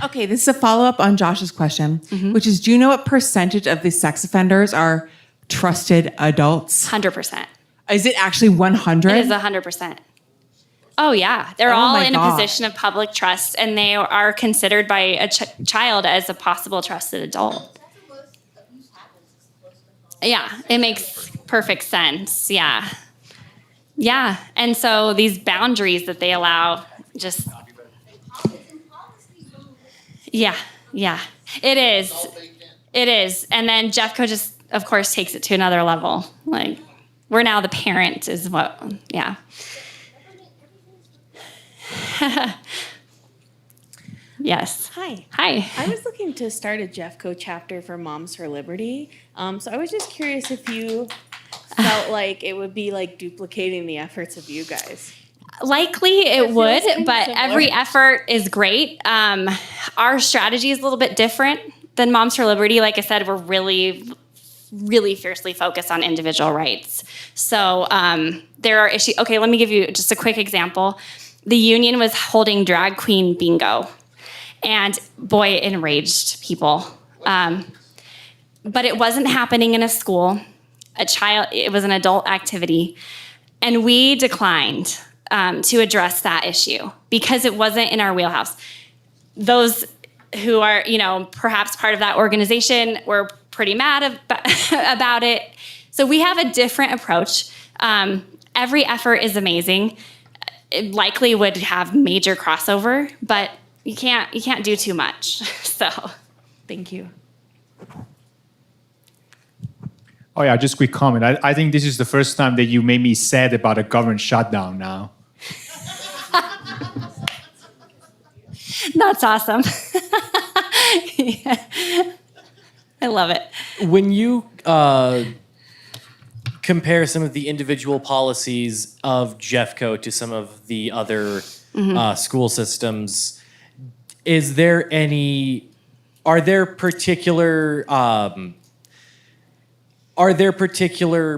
Okay, this is a follow-up on Josh's question, which is, do you know what percentage of the sex offenders are trusted adults? 100%. Is it actually 100? It is 100%. Oh, yeah. They're Oh all my in God. a position of public trust, and they are considered by a child as a possible trusted adult. Yeah, it makes perfect sense. Yeah. Yeah. And so these boundaries that they allow just... Yeah, yeah. It is. It is. And then Jeffco just, of course, takes it to another level. Like, we're now the parent is what, yeah. Yes. Hi. Hi. I was looking to start a Jeffco chapter for Moms for Liberty. So I was just curious if you felt like it would be like duplicating the efforts of you guys. Likely it would, feels but similar. every effort is great. Our strategy is a little bit different than Moms for Liberty. Like I said, we're really fiercely focused on individual rights. So there are issues. Okay, let me give you just a quick example. The union was holding drag queen bingo, and boy, it enraged people. But it wasn't happening in a school. It was an adult activity, and we declined to address that issue because it wasn't in our wheelhouse. Those who are, perhaps part of that organization were pretty mad about it. So we have a different approach. Every effort is amazing. It likely would have major crossover, but you can't do too much. So, Thank you. Oh yeah, just quick comment. I think this is the first time that you made me sad about a government shutdown now. that's awesome. Yeah. I love it. When you compare some of the individual policies of Jeffco to some of the other school systems, are there particular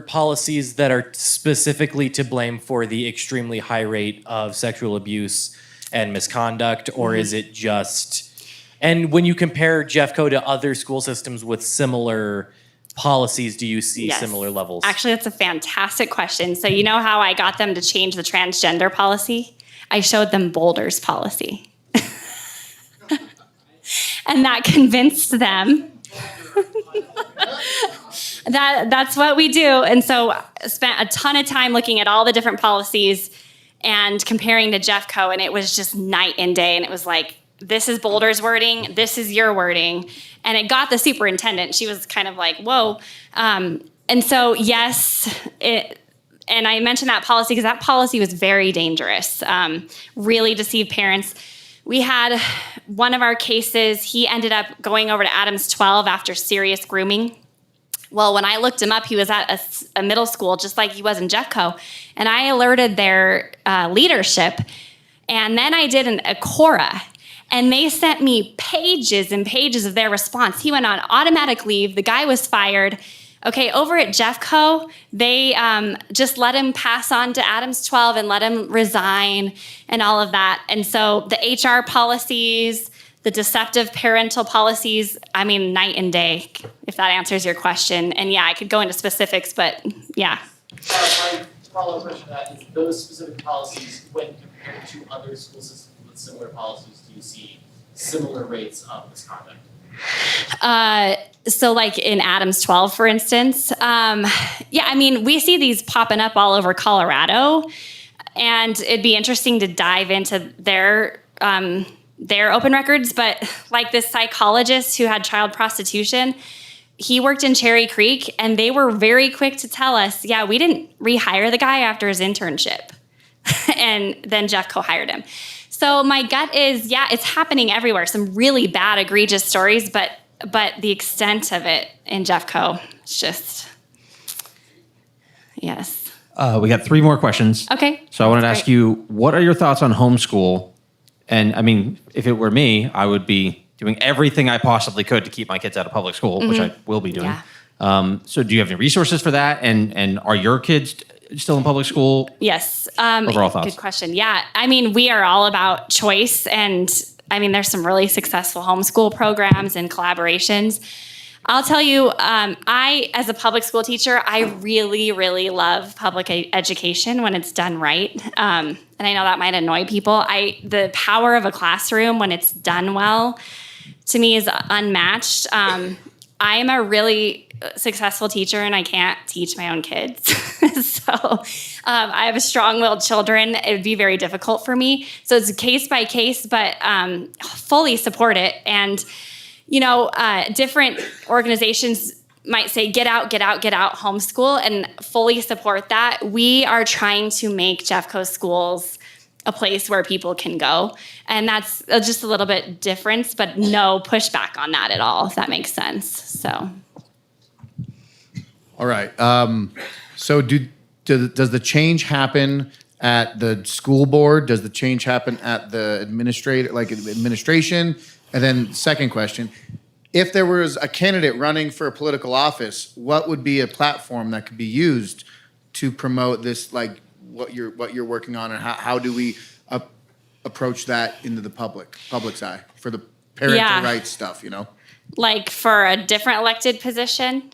policies that are specifically to blame for the extremely high rate of sexual abuse and misconduct, or is it just... And when you compare Jeffco to other school systems with similar policies, do you see Yes. similar levels? Actually, that's a fantastic question. So you know how I got them to change the transgender policy? I showed them Boulder's policy. And that convinced them that's what we do. And so I spent a ton of time looking at all the different policies and comparing to Jeffco, and it was just night and day. And it was like, this is Boulder's wording, this is your wording. And it got the superintendent. She was kind of like, whoa. And so, yes, and I mentioned that policy because that policy was very dangerous, really deceived parents. We had one of our cases, he ended up going over to Adams 12 after serious grooming. Well, when I looked him up, he was at a middle school, just like he was in Jeffco. And I alerted their leadership. And then I did a Cora. And they sent me pages and pages of their response. He went on automatic leave. The guy was fired. Okay, over at Jeffco, they just let him pass on to Adams 12 and let him resign and all of that. And so the HR policies, the deceptive parental policies, I mean, night and day, if that answers your question. And yeah, I could go into specifics, but yeah. My follow-up question to that is those specific policies, when compared to other school systems with similar policies, do you see similar rates of misconduct? So like in Adams 12, for instance, yeah, I mean, we see these popping up all over Colorado, and it'd be interesting to dive into their open records. But like this psychologist who had child prostitution, he worked in Cherry Creek, and they were very quick to tell us, yeah, we didn't rehire the guy after his internship. And then Jeffco hired him. So my gut is, yeah, it's happening everywhere. Some really bad, egregious stories, but the extent of it in Jeffco, it's just, yes. We got 3 more questions. Okay. So I wanted to That's ask great. you, what are your thoughts on homeschool? And I mean, if it were me, I would be doing everything I possibly could to keep my kids out of public school, which I will be doing. Yeah. So do you have any resources for that? And are your kids still in public school? Yes. Overall thoughts? Good question. Yeah. I mean, we are all about choice. And I mean, there's some really successful homeschool programs and collaborations. I'll tell you, I, as a public school teacher, I really, really love public education when it's done right. And I know that might annoy people. The power of a classroom when it's done well, to me, is unmatched. I am a really successful teacher, and I can't teach my own kids. So I have strong-willed children. It would be very difficult for me. So it's case by case, but fully support it. And, you know, different organizations might say, get out, homeschool, and fully support that. We are trying to make Jeffco schools a place where people can go. And that's just a little bit difference, but no pushback on that at all, if that makes sense. So. All right. So does the change happen at the school board? Does the change happen at the administration? And then second question, if there was a candidate running for a political office, what would be a platform that could be used to promote this, like what you're working on, and how do we approach that into the public's eye for the parental rights stuff, you know? Like for a different elected position?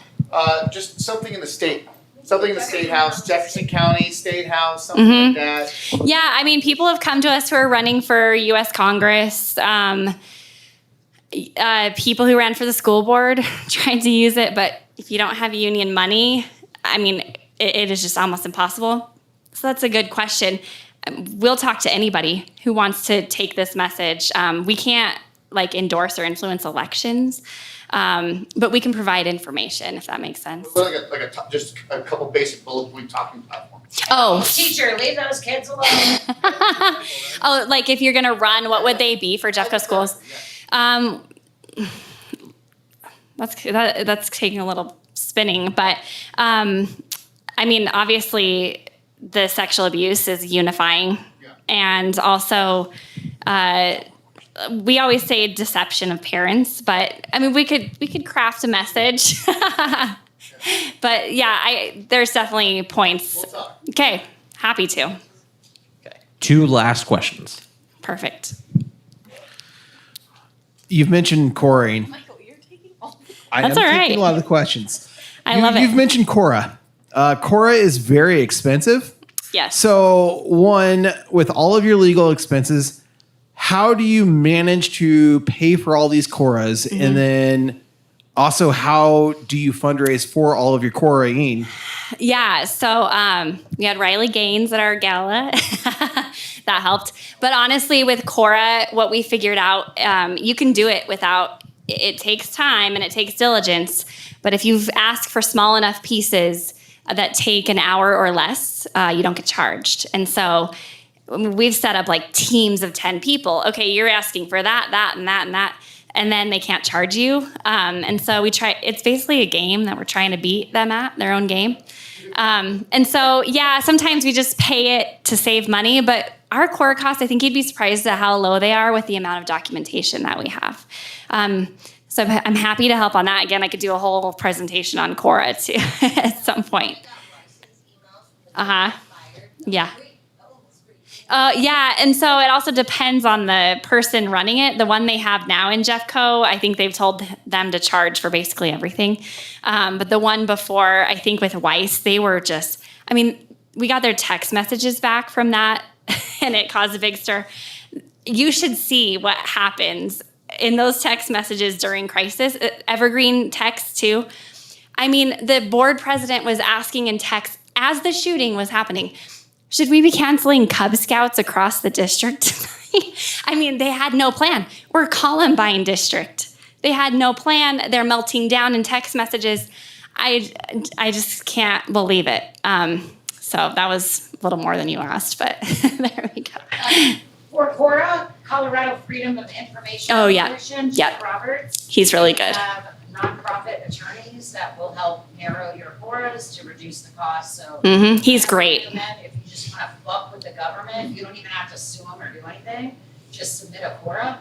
Just something in the state. Something in the state house, Jefferson County State House, something like that. Yeah, I mean, people have come to us who are running for U.S. Congress, people who ran for the school board, trying to use it, but if you don't have union money, I mean, it is just almost impossible. So that's a good question. We'll talk to anybody who wants to take this message. We can't like endorse or influence elections, but we can provide information, if that makes sense. Just a couple basic bullet point talking platforms. Oh, Teacher, leave those kids alone. oh, like if you're gonna run, what would they be for Jeffco schools? That's taking a little spinning, but I mean, obviously, the sexual abuse is unifying, and also. We always say deception of parents, but I mean, we could craft a message. But yeah, there's definitely points. Okay, happy to. Okay. 2 last questions. Perfect. You've mentioned Corey. Michael, you're taking all the That's all right. Taking a lot of the questions. I love it. You've mentioned Cora. Cora is very expensive. Yes. So one, with all of your legal expenses, how do you manage to pay for all these Coras? Mm-hmm. And then also, how do you fundraise for all of your Coraing? Yeah, so we had Riley Gaines at our gala. That helped. But honestly, with Cora, what we figured out, you can do it without, it takes time and it takes diligence. But if you've asked for small enough pieces that take an hour or less, you don't get charged. And so we've set up like teams of 10 people. Okay, you're asking for that, and that, and that. and then they can't charge you. And so it's basically a game that we're trying to beat them at, their own game. And so, yeah, sometimes we just pay it to save money, but our core costs, I think you'd be surprised at how low they are with the amount of documentation that we have. So I'm happy to help on that. Again, I could do a whole presentation on Cora too at some point. Yeah. Yeah, and so it also depends on the person running it. The one they have now in Jeffco, I think they've told them to charge for basically everything. But the one before, I think with Weiss, they were just, I mean, we got their text messages back from that, and it caused a big stir. You should see what happens in those text messages during crisis, evergreen text too. I mean, the board president was asking in text as the shooting was happening, should we be canceling Cub Scouts across the district? I mean, they had no plan. We're Columbine district. They had no plan. They're melting down in text messages. I just can't believe it. So that was a little more than you asked, but there we go. For Cora, Colorado Freedom of Information Commission, Jeff Roberts. He's really good. We have nonprofit attorneys that will help narrow your Coras to reduce the cost. So he's great. If you just want to fuck with the government, you don't even have to sue them or do anything. Just submit a Cora,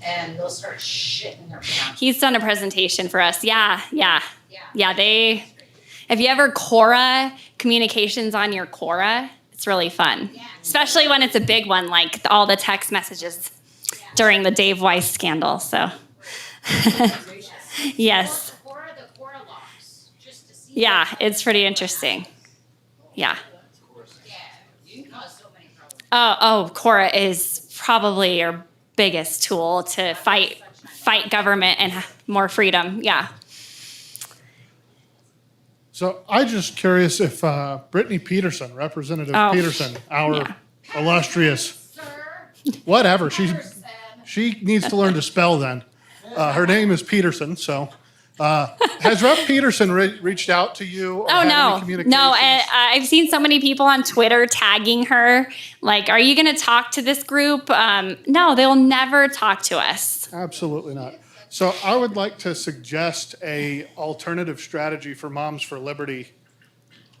and they'll start shitting their pants. He's done a presentation for us. Yeah. If you ever Cora communications on your Cora, it's really fun, especially when it's a big one, like all the text messages during the Dave Weiss scandal. So, yes. The Cora logs, just to see. Yeah, it's pretty interesting. Yeah. You can cause so many problems. Oh, Cora is probably your biggest tool to fight government and more freedom. Yeah. So I'm just curious if Brittany Peterson, Representative Peterson, our illustrious, whatever, she needs to learn to spell then. Her name is Peterson, so has Rep. Peterson reached out to you? Or had any communications? No. I've seen so many people on Twitter tagging her, like, are you going to talk to this group? No, they'll never talk to us. Absolutely not. So I would like to suggest a alternative strategy for Moms for Liberty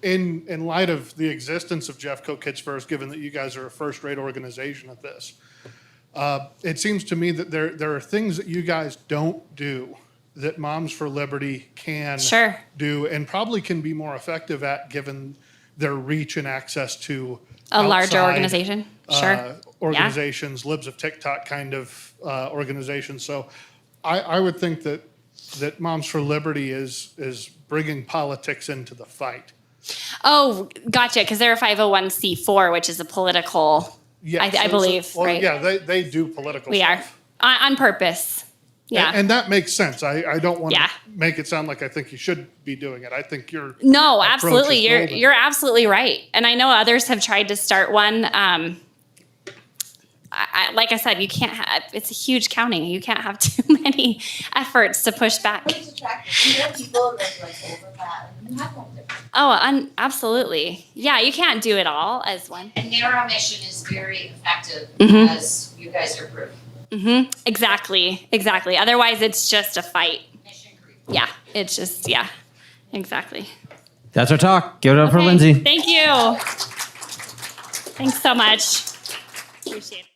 in light of the existence of Jeffco Kits First, given that you guys are a first-rate organization at this. It seems to me that there are things that you guys don't do that Moms for Liberty can do and probably can be more effective at, given their reach and access to a larger organization. Organizations, Libs of TikTok kind of organizations. So I would think that Moms for Liberty is bringing politics into the fight. Oh, gotcha. Because they're a 501c4, which is a political. Yes, I believe. Right? Yeah, they do political. We stuff. are on purpose. Yeah, and that makes sense. I don't want to make it sound like I think you should be doing it. I think you're no, absolutely. You're absolutely right. And I know others have tried to start one. Like I said, you can't have, it's a huge county. You can't have too many efforts to push back. Oh, absolutely. Yeah, you can't do it all as one. And narrow mission is very effective because you guys are proof. Exactly. Otherwise, it's just a fight. Yeah, it's just, exactly. That's our talk. Give it up for Lindsay. Thank you. Thanks so much. Appreciate it.